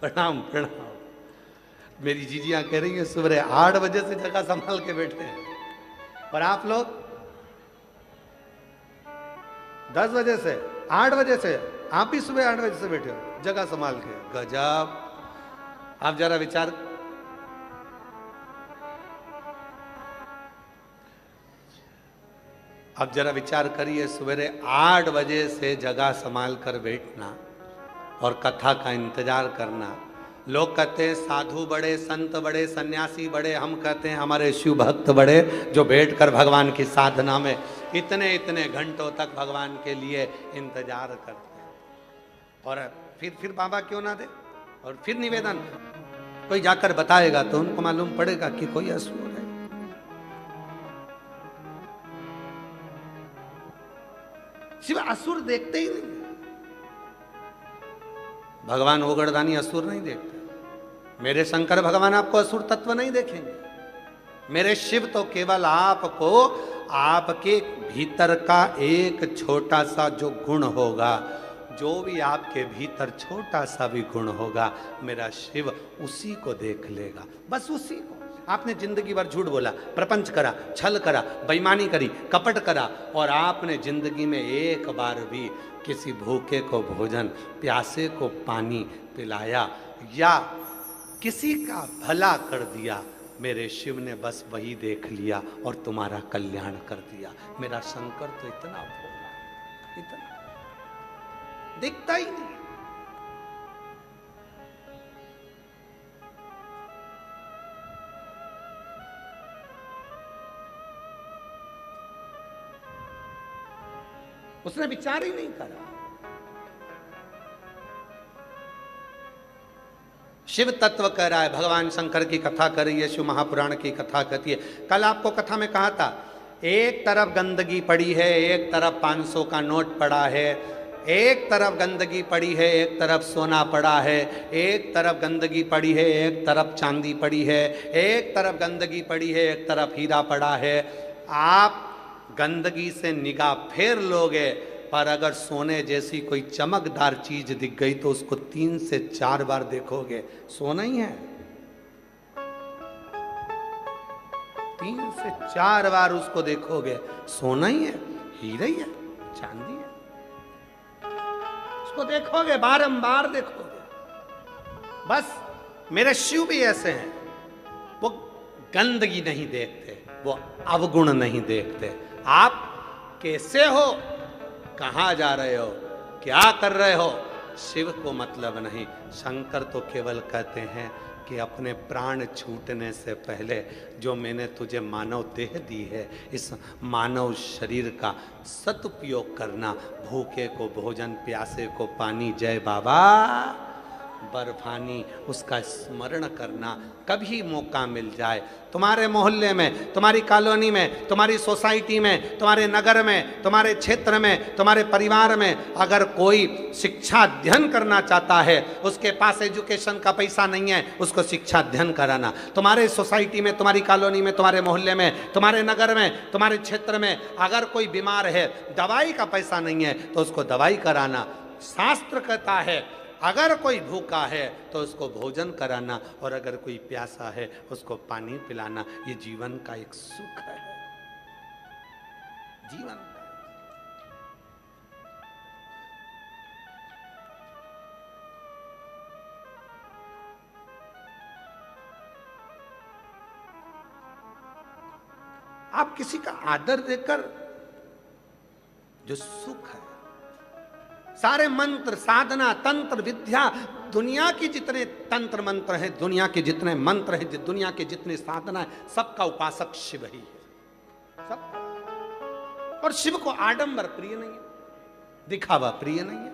प्रणाम प्रणाम। मेरी जीजियां कह रही हैं सुबह 8 बजे से जगह संभाल के बैठे हैं, और आप लोग 10 बजे से 8 बजे से, आप ही सुबह 8 बजे से बैठे हो जगह संभाल के। गजब। आप जरा विचार, अब जरा विचार करिए, सवेरे 8 बजे से जगह संभाल कर बैठना और कथा का इंतजार करना। लोग कहते हैं साधु बड़े, संत बड़े, सन्यासी बड़े, हम कहते हैं हमारे शिव भक्त बड़े, जो बैठकर भगवान की साधना में इतने इतने घंटों तक भगवान के लिए इंतजार करते हैं। और फिर बाबा क्यों ना दे, और फिर निवेदन कोई जाकर बताएगा तो उनको मालूम पड़ेगा कि कोई असुर है। शिव असुर देखते ही नहीं, भगवान ओगड़दानी असुर नहीं देखते। मेरे शंकर भगवान आपको असुर तत्व नहीं देखेंगे। मेरे शिव तो केवल आपको आपके भीतर का एक छोटा सा जो गुण होगा, जो भी आपके भीतर छोटा सा भी गुण होगा, मेरा शिव उसी को देख लेगा, बस उसी को। आपने जिंदगी भर झूठ बोला, प्रपंच करा, छल करा, बेईमानी करी, कपट करा, और आपने जिंदगी में एक बार भी किसी भूखे को भोजन, प्यासे को पानी पिलाया या किसी का भला कर दिया, मेरे शिव ने बस वही देख लिया और तुम्हारा कल्याण कर दिया। मेरा शंकर तो इतना भोला, इतना दिखता ही नहीं। उसने विचार ही नहीं करा। शिव तत्व कह रहा है, भगवान शंकर की कथा कर रही है, शिव महापुराण की कथा कहती है। कल आपको कथा में कहा था, एक तरफ गंदगी पड़ी है, एक तरफ 500 का नोट पड़ा है, एक तरफ गंदगी पड़ी है, एक तरफ सोना पड़ा है, एक तरफ गंदगी पड़ी है, एक तरफ चांदी पड़ी है, एक तरफ गंदगी पड़ी है, एक तरफ हीरा पड़ा है। आप गंदगी से निगाह फेर लोगे, पर अगर सोने जैसी कोई चमकदार चीज दिख गई तो उसको 3 से 4 बार देखोगे, सोना ही है। 3 से 4 बार उसको देखोगे, सोना ही है, हीरा ही है, चांदी है। उसको देखोगे, बारंबार देखोगे। बस मेरे शिव भी ऐसे हैं, वो गंदगी नहीं देखते, वो अवगुण नहीं देखते। आप कैसे हो, कहां जा रहे हो, क्या कर रहे हो, शिव को मतलब नहीं। शंकर तो केवल कहते हैं कि अपने प्राण छूटने से पहले जो मैंने तुझे मानव देह दी है, इस मानव शरीर का सदुपयोग करना। भूखे को भोजन, प्यासे को पानी, जय बाबा बर्फानी, उसका स्मरण करना। कभी मौका मिल जाए, तुम्हारे मोहल्ले में, तुम्हारी कॉलोनी में, तुम्हारी सोसाइटी में, तुम्हारे नगर में, तुम्हारे क्षेत्र में, तुम्हारे परिवार में अगर कोई शिक्षा अध्ययन करना चाहता है, उसके पास एजुकेशन का पैसा नहीं है, उसको शिक्षा अध्ययन कराना। तुम्हारे सोसाइटी में, तुम्हारी कॉलोनी में, तुम्हारे मोहल्ले में, तुम्हारे नगर में, तुम्हारे क्षेत्र में अगर कोई बीमार है, दवाई का पैसा नहीं है, तो उसको दवाई कराना। शास्त्र कहता है अगर कोई भूखा है तो उसको भोजन कराना, और अगर कोई प्यासा है उसको पानी पिलाना। ये जीवन का एक सुख है, जीवन का। आप किसी का आदर देकर जो सुख है, सारे मंत्र, साधना, तंत्र, विद्या, दुनिया की जितने तंत्र मंत्र हैं, दुनिया के जितने मंत्र हैं, दुनिया के जितने साधना है, सबका उपासक शिव ही है, सब। और शिव को आडंबर प्रिय नहीं है, दिखावा प्रिय नहीं है,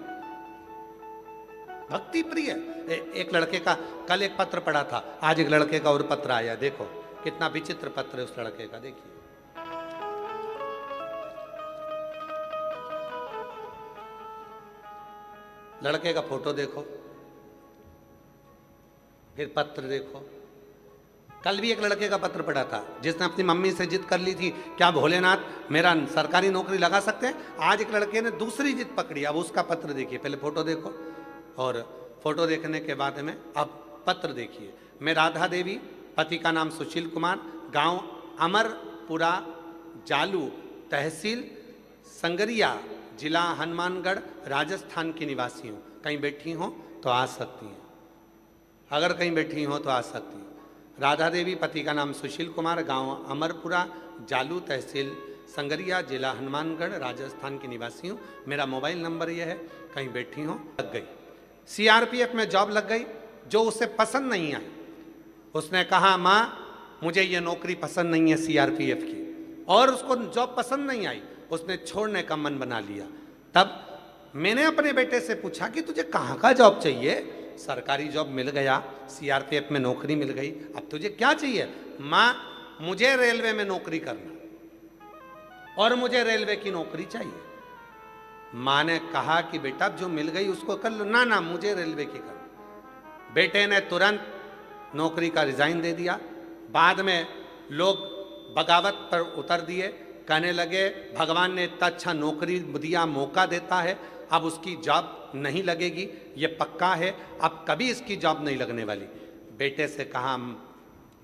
भक्ति प्रिय है। एक लड़के का कल एक पत्र पढ़ा था, आज एक लड़के का और पत्र आया। देखो कितना विचित्र पत्र है उस लड़के का, देखिए। लड़के का फोटो देखो, फिर पत्र देखो। कल भी एक लड़के का पत्र पढ़ा था जिसने अपनी मम्मी से जिद कर ली थी, क्या भोलेनाथ मेरा सरकारी नौकरी लगा सकते हैं। आज एक लड़के ने दूसरी जिद पकड़ी, अब उसका पत्र देखिए। पहले फोटो देखो, और फोटो देखने के बाद में अब पत्र देखिए। मैं राधा देवी, पति का नाम सुशील कुमार, गांव अमरपुरा, जालू, तहसील संगरिया, जिला हनुमानगढ़, राजस्थान की निवासी हूँ। कहीं बैठी हो तो आ सकती हैं, अगर कहीं बैठी हो तो आ सकती हैं। राधा देवी, पति का नाम सुशील कुमार, गांव अमरपुरा, जालू, तहसील संगरिया, जिला हनुमानगढ़, राजस्थान की निवासी हूँ। मेरा मोबाइल नंबर यह है, कहीं बैठी हो। लग गई सीआरपीएफ में जॉब लग गई, जो उसे पसंद नहीं आई। उसने कहा माँ मुझे ये नौकरी पसंद नहीं है सीआरपीएफ की, और उसको जॉब पसंद नहीं आई, उसने छोड़ने का मन बना लिया। तब मैंने अपने बेटे से पूछा कि तुझे कहाँ का जॉब चाहिए। सरकारी जॉब मिल गया, सीआरपीएफ में नौकरी मिल गई, अब तुझे क्या चाहिए। माँ मुझे रेलवे में नौकरी करना, और मुझे रेलवे की नौकरी चाहिए। माँ ने कहा कि बेटा जो मिल गई उसको कर लो। ना ना मुझे रेलवे की करना। बेटे ने तुरंत नौकरी का रिजाइन दे दिया। बाद में लोग बगावत पर उतर दिए, कहने लगे भगवान ने इतना अच्छा नौकरी दिया, मौका देता है, अब उसकी जॉब नहीं लगेगी, ये पक्का है, अब कभी इसकी जॉब नहीं लगने वाली। बेटे से कहा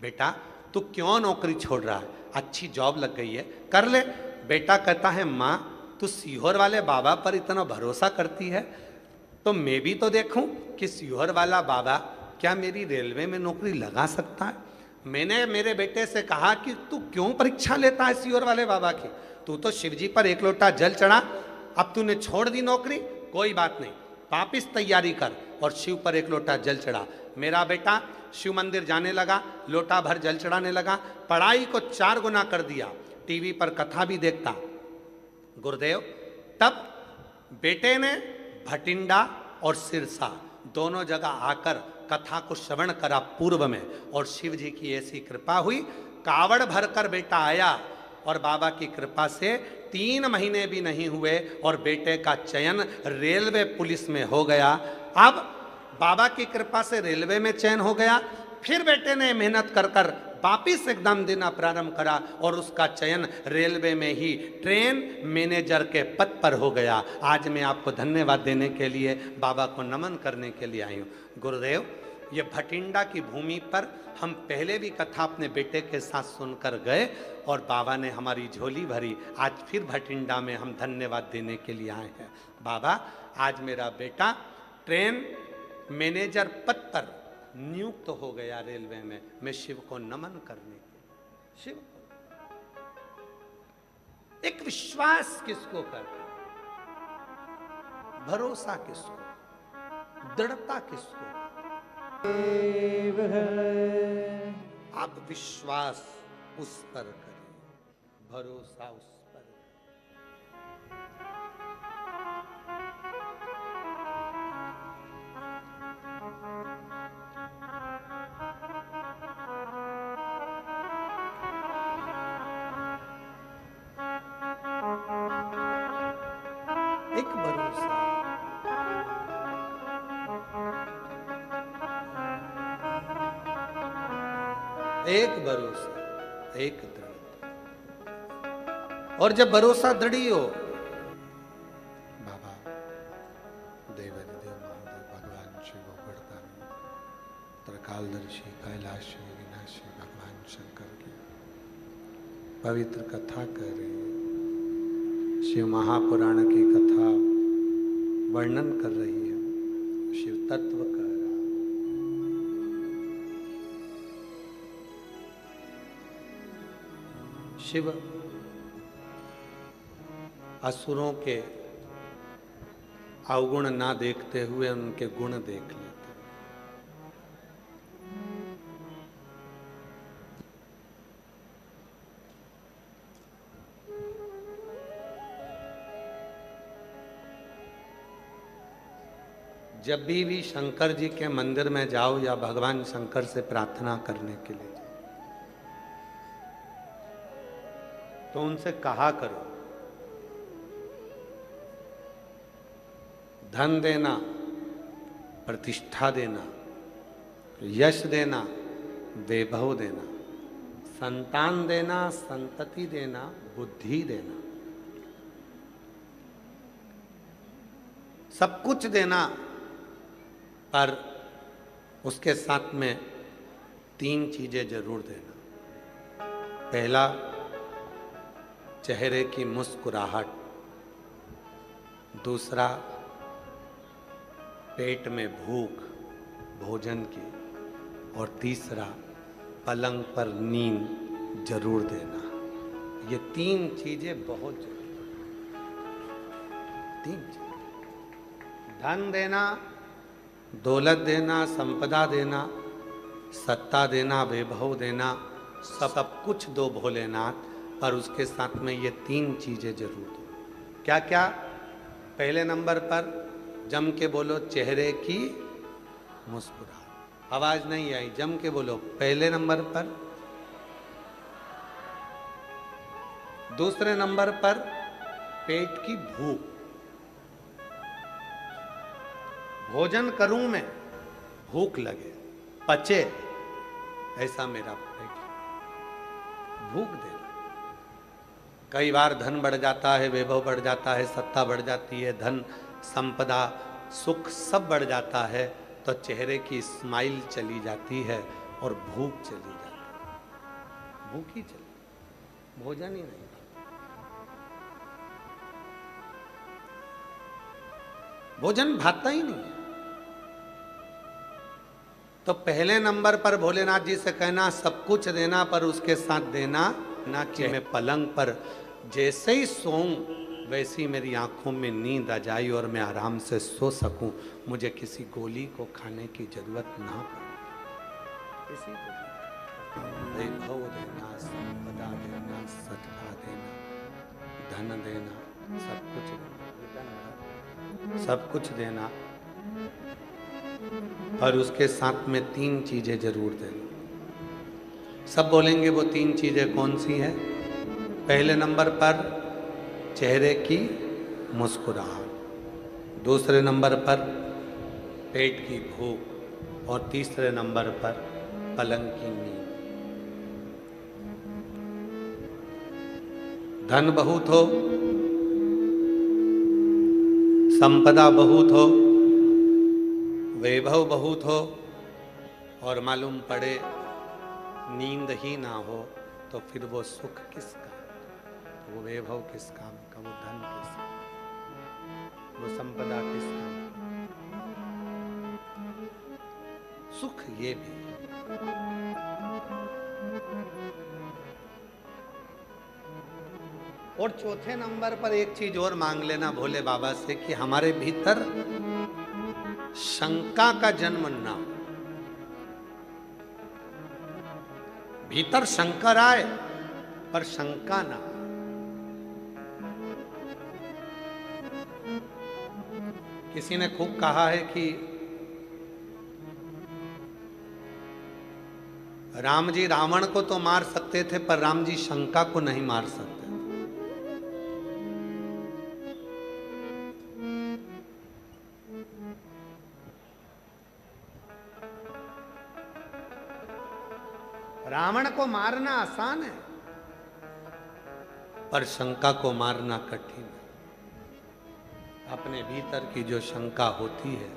बेटा तू क्यों नौकरी छोड़ रहा है, अच्छी जॉब लग गई है, कर ले। बेटा कहता है माँ तू सीहोर वाले बाबा पर इतना भरोसा करती है, तो मैं भी तो देखूं कि सीहोर वाला बाबा क्या मेरी रेलवे में नौकरी लगा सकता है। मैंने मेरे बेटे से कहा कि तू क्यों परीक्षा लेता है सीहोर वाले बाबा की, तू तो शिवजी पर एक लोटा जल चढ़ा, अब तूने छोड़ दी नौकरी, कोई बात नहीं, वापिस तैयारी कर और शिव पर एक लोटा जल चढ़ा। मेरा बेटा शिव मंदिर जाने लगा, लोटा भर जल चढ़ाने लगा, पढ़ाई को 4 गुना कर दिया, टीवी पर कथा भी देखता गुरुदेव। तब बेटे ने भटिंडा और सिरसा दोनों जगह आकर कथा को श्रवण करा पूर्व में, और शिव जी की ऐसी कृपा हुई, कावड़ भरकर बेटा आया और बाबा की कृपा से 3 महीने भी नहीं हुए और बेटे का चयन रेलवे पुलिस में हो गया। अब बाबा की कृपा से रेलवे में चयन हो गया, फिर बेटे ने मेहनत कर कर वापिस एग्जाम देना प्रारंभ करा और उसका चयन रेलवे में ही ट्रेन मैनेजर के पद पर हो गया। आज मैं आपको धन्यवाद देने के लिए, बाबा को नमन करने के लिए आई हूँ। गुरुदेव, ये भटिंडा की भूमि पर हम पहले भी कथा अपने बेटे के साथ सुनकर गए और बाबा ने हमारी झोली भरी। आज फिर भटिंडा में हम धन्यवाद देने के लिए आए हैं। बाबा, आज मेरा बेटा ट्रेन मैनेजर पद पर नियुक्त तो हो गया रेलवे में। मैं शिव को नमन करने के, शिव एक विश्वास किसको करते, भरोसा किसको, दृढ़ता किसको। आप विश्वास उस पर करें, भरोसा उस पर। एक भरोसा, एक भरोसा, एक दृढ़ता। और जब भरोसा दृढ़ी हो, बाबा देवादिदेव महादेव भगवान शिव वरदानी त्रिकालदर्शी कैलाशी विनाशी भगवान शंकर की पवित्र कथा कर रही है। शिव महापुराण की कथा वर्णन कर रही है, शिव तत्व का। शिव असुरों के अवगुण ना देखते हुए उनके गुण देख लेते। जब भी शंकर जी के मंदिर में जाओ या भगवान शंकर से प्रार्थना करने के लिए जाओ, तो उनसे कहा करो, धन देना, प्रतिष्ठा देना, यश देना, वैभव देना, संतान देना, संतति देना, बुद्धि देना, सब कुछ देना, पर उसके साथ में 3 चीजें जरूर देना। पहला, चेहरे की मुस्कुराहट। दूसरा, पेट में भूख भोजन की। और तीसरा, पलंग पर नींद जरूर देना। ये 3 चीजें बहुत जरूरी। 3 चीजें, धन देना, दौलत देना, संपदा देना, सत्ता देना, वैभव देना, सब कुछ दो भोलेनाथ, पर उसके साथ में ये 3 चीजें जरूर दो। क्या क्या? पहले नंबर पर जम के बोलो, चेहरे की मुस्कुराहट। आवाज नहीं आई, जम के बोलो। पहले नंबर पर। दूसरे नंबर पर पेट की भूख। भोजन करूं मैं, भूख लगे, पचे, ऐसा मेरा पेट, भूख देना। कई बार धन बढ़ जाता है, वैभव बढ़ जाता है, सत्ता बढ़ जाती है, धन संपदा सुख सब बढ़ जाता है, तो चेहरे की स्माइल चली जाती है और भूख चली जाती है। भूख ही चली, भोजन ही नहीं। भोजन भाता ही नहीं है। तो पहले नंबर पर भोलेनाथ जी से कहना, सब कुछ देना, पर उसके साथ देना ना कि मैं पलंग पर जैसे ही सोऊं वैसी मेरी आंखों में नींद आ जाए और मैं आराम से सो सकूं, मुझे किसी गोली को खाने की जरूरत ना पड़े। किसी को वैभव देना, संपदा देना, सत्ता देना, धन देना, सब कुछ देना, सब कुछ देना, पर उसके साथ में 3 चीजें जरूर देना। सब बोलेंगे वो 3 चीजें कौन सी है? पहले नंबर पर चेहरे की मुस्कुराहट, दूसरे नंबर पर पेट की भूख और तीसरे नंबर पर पलंग की नींद। धन बहुत हो, संपदा बहुत हो, वैभव बहुत हो और मालूम पड़े नींद ही ना हो, तो फिर वो सुख किस काम, वो वैभव किस काम का, वो धन किस काम, वो संपदा किस काम। सुख ये भी। और चौथे नंबर पर एक चीज और मांग लेना भोले बाबा से कि हमारे भीतर शंका का जन्म ना हो। भीतर शंकर आए पर शंका ना। किसी ने खूब कहा है कि राम जी रावण को तो मार सकते थे पर राम जी शंका को नहीं मार सकते। रावण को मारना आसान है पर शंका को मारना कठिन है। अपने भीतर की जो शंका होती है,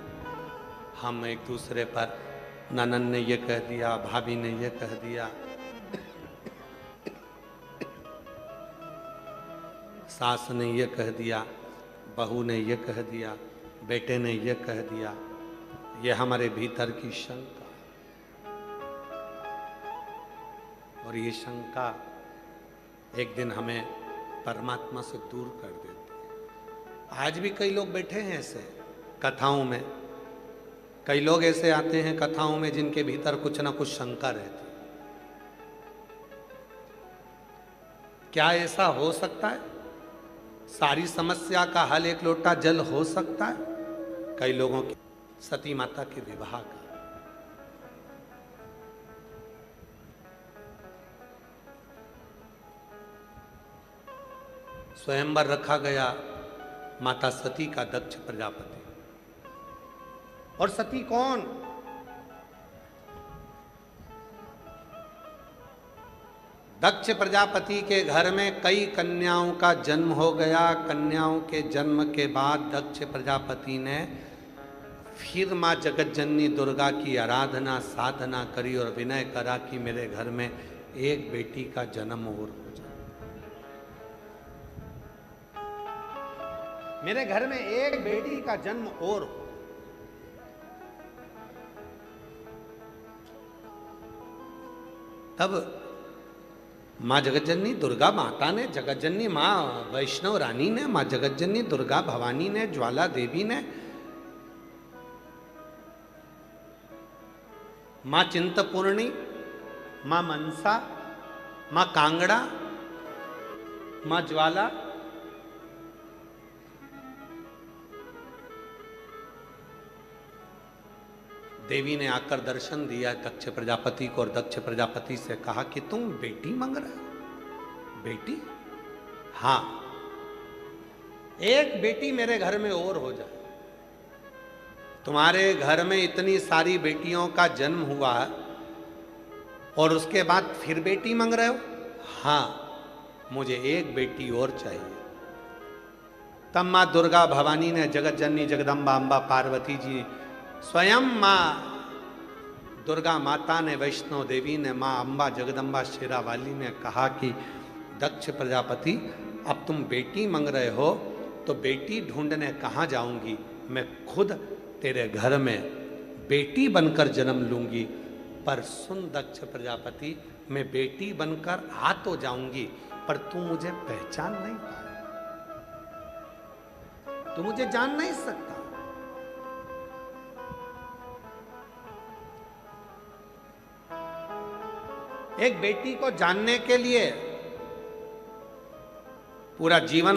हम एक दूसरे पर, ननन ने ये कह दिया, भाभी ने ये कह दिया, सास ने ये कह दिया, बहू ने ये कह दिया, बेटे ने ये कह दिया, ये हमारे भीतर की शंका। और ये शंका एक दिन हमें परमात्मा से दूर कर देती है। आज भी कई लोग बैठे हैं ऐसे कथाओं में, कई लोग ऐसे आते हैं कथाओं में जिनके भीतर कुछ ना कुछ शंका रहती है। क्या ऐसा हो सकता है? सारी समस्या का हल एक लोटा जल हो सकता है? कई लोगों की सती माता के विवाह का, स्वयंवर रखा गया माता सती का दक्ष प्रजापति। और सती कौन? दक्ष प्रजापति के घर में कई कन्याओं का जन्म हो गया। कन्याओं के जन्म के बाद दक्ष प्रजापति ने फिर मां जगतजननी दुर्गा की आराधना साधना करी और विनय करा कि मेरे घर में एक बेटी का जन्म और हो जाए, मेरे घर में एक बेटी का जन्म और हो। तब मां जगतजननी दुर्गा माता ने, जगतजननी मां वैष्णव रानी ने, मां जगतजननी दुर्गा भवानी ने, ज्वाला देवी ने, मां चिंतपूर्णी, मां मनसा, मां कांगड़ा, मां ज्वाला, देवी ने आकर दर्शन दिया दक्ष प्रजापति को और दक्ष प्रजापति से कहा कि तुम बेटी मांग रहे हो? बेटी? हाँ, एक बेटी मेरे घर में और हो जाए। तुम्हारे घर में इतनी सारी बेटियों का जन्म हुआ और उसके बाद फिर बेटी मांग रहे हो? हाँ, मुझे एक बेटी और चाहिए। तब मां दुर्गा भवानी ने, जगतजननी जगदम्बा अम्बा पार्वती जी, स्वयं मां दुर्गा माता ने, वैष्णव देवी ने, मां अम्बा जगदम्बा शेरावाली ने कहा कि दक्ष प्रजापति, अब तुम बेटी मांग रहे हो तो बेटी ढूंढने कहाँ जाऊंगी? मैं खुद तेरे घर में बेटी बनकर जन्म लूंगी। पर सुन दक्ष प्रजापति, मैं बेटी बनकर आ तो जाऊंगी पर तू मुझे पहचान नहीं पाए, तू मुझे जान नहीं सकता। एक बेटी को जानने के लिए पूरा जीवन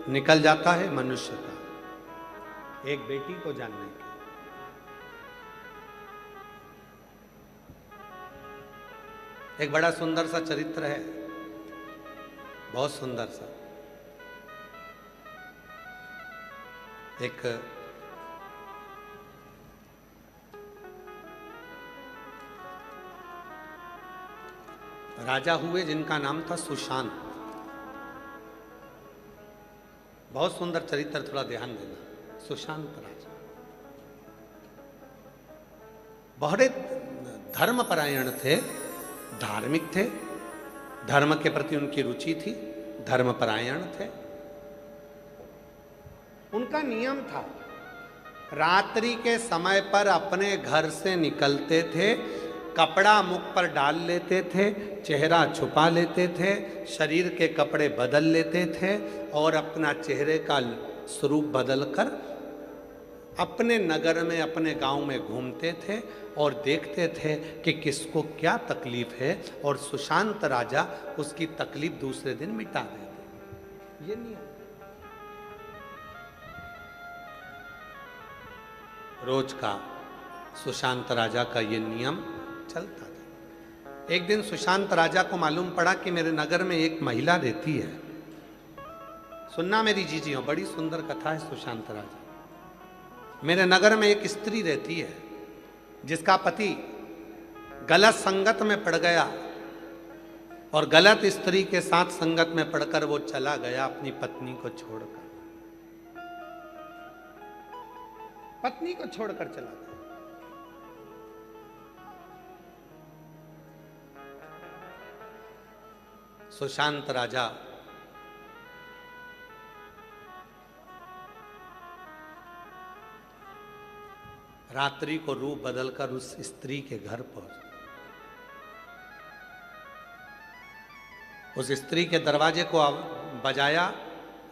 निकल जाता है मनुष्य का, एक बेटी को जानने के। एक बड़ा सुंदर सा चरित्र है, बहुत सुंदर सा। एक राजा हुए जिनका नाम था सुशांत। बहुत सुंदर चरित्र, थोड़ा ध्यान देना। सुशांत राजा बहुत धर्मपरायण थे, धार्मिक थे, धर्म के प्रति उनकी रुचि थी, धर्मपरायण थे। उनका नियम था, रात्रि के समय पर अपने घर से निकलते थे, कपड़ा मुख पर डाल लेते थे, चेहरा छुपा लेते थे, शरीर के कपड़े बदल लेते थे और अपना चेहरे का स्वरूप बदलकर अपने नगर में, अपने गांव में घूमते थे और देखते थे कि किसको क्या तकलीफ है, और सुशांत राजा उसकी तकलीफ दूसरे दिन मिटा देते। ये नियम रोज का सुशांत राजा का ये नियम चलता था। एक दिन सुशांत राजा को मालूम पड़ा कि मेरे नगर में एक महिला रहती है। सुनना मेरी जीजियों, बड़ी सुंदर कथा है सुशांत राजा। मेरे नगर में एक स्त्री रहती है जिसका पति गलत संगत में पड़ गया और गलत स्त्री के साथ संगत में पड़कर वो चला गया अपनी पत्नी को छोड़कर। पत्नी को छोड़कर चला गया। सुशांत राजा रात्रि को रूप बदलकर उस स्त्री के घर पहुंच। उस स्त्री के दरवाजे को बजाया,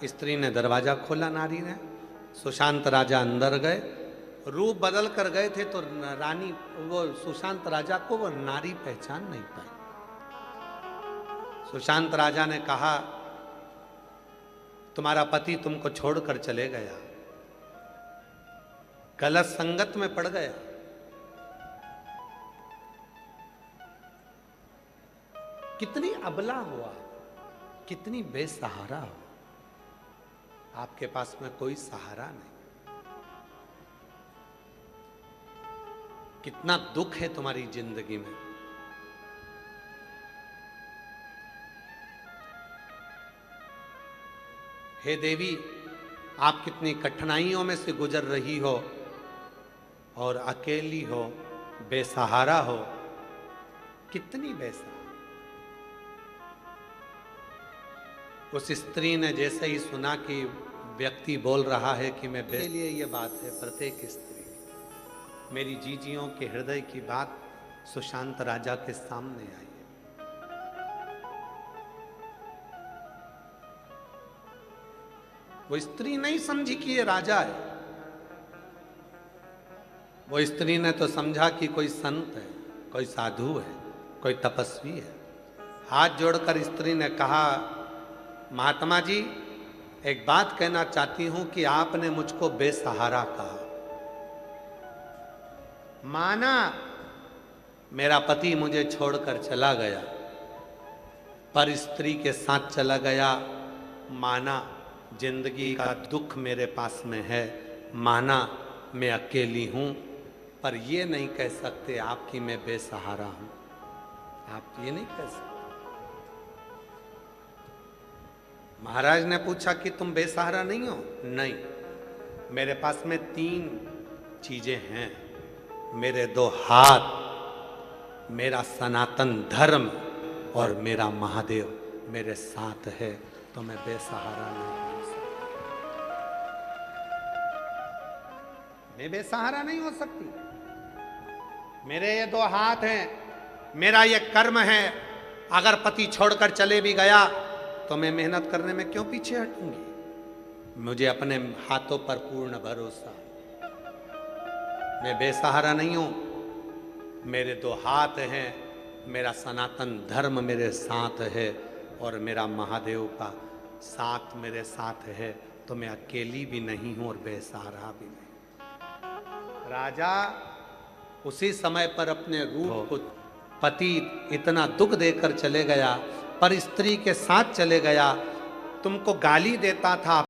स्त्री ने दरवाजा खोला, नारी ने। सुशांत राजा अंदर गए, रूप बदल कर गए थे तो रानी, वो सुशांत राजा को वो नारी पहचान नहीं पाई। सुशांत राजा ने कहा, तुम्हारा पति तुमको छोड़कर चले गया, गलत संगत में पड़ गया। कितनी अबला हुआ, कितनी बेसहारा हो, आपके पास में कोई सहारा नहीं। कितना दुख है तुम्हारी जिंदगी में। हे देवी, आप कितनी कठिनाइयों में से गुजर रही हो और अकेली हो, बेसहारा हो, कितनी बेसहारा। उस स्त्री ने जैसे ही सुना कि व्यक्ति बोल रहा है कि मैं के लिए ये बात है, प्रत्येक स्त्री, मेरी जीजियों के हृदय की बात सुशांत राजा के सामने आई है। वो स्त्री नहीं समझी कि ये राजा है। वो स्त्री ने तो समझा कि कोई संत है, कोई साधु है, कोई तपस्वी है। हाथ जोड़कर स्त्री ने कहा, महात्मा जी, एक बात कहना चाहती हूं कि आपने मुझको बेसहारा कहा। माना मेरा पति मुझे छोड़कर चला गया, पर स्त्री के साथ चला गया। माना जिंदगी का दुख मेरे पास में है, माना मैं अकेली हूं, पर ये नहीं कह सकते आप कि मैं बेसहारा हूं। आप ये नहीं कह सकते। महाराज ने पूछा कि तुम बेसहारा नहीं हो? नहीं, मेरे पास में 3 चीजें हैं। मेरे 2 हाथ, मेरा सनातन धर्म और मेरा महादेव मेरे साथ है, तो मैं बेसहारा नहीं हो सकती। मैं बेसहारा नहीं हो सकती। मेरे ये 2 हाथ हैं, मेरा ये कर्म है। अगर पति छोड़कर चले भी गया तो मैं मेहनत करने में क्यों पीछे हटूंगी? मुझे अपने हाथों पर पूर्ण भरोसा। मैं बेसहारा नहीं हूं। मेरे 2 हाथ हैं, मेरा सनातन धर्म मेरे साथ है और मेरा महादेव का साथ मेरे साथ है, तो मैं अकेली भी नहीं हूं और बेसहारा भी नहीं। राजा उसी समय पर अपने रूप को, पति इतना दुख देकर चले गया, पर स्त्री के साथ चले गया। तुमको गाली देता था,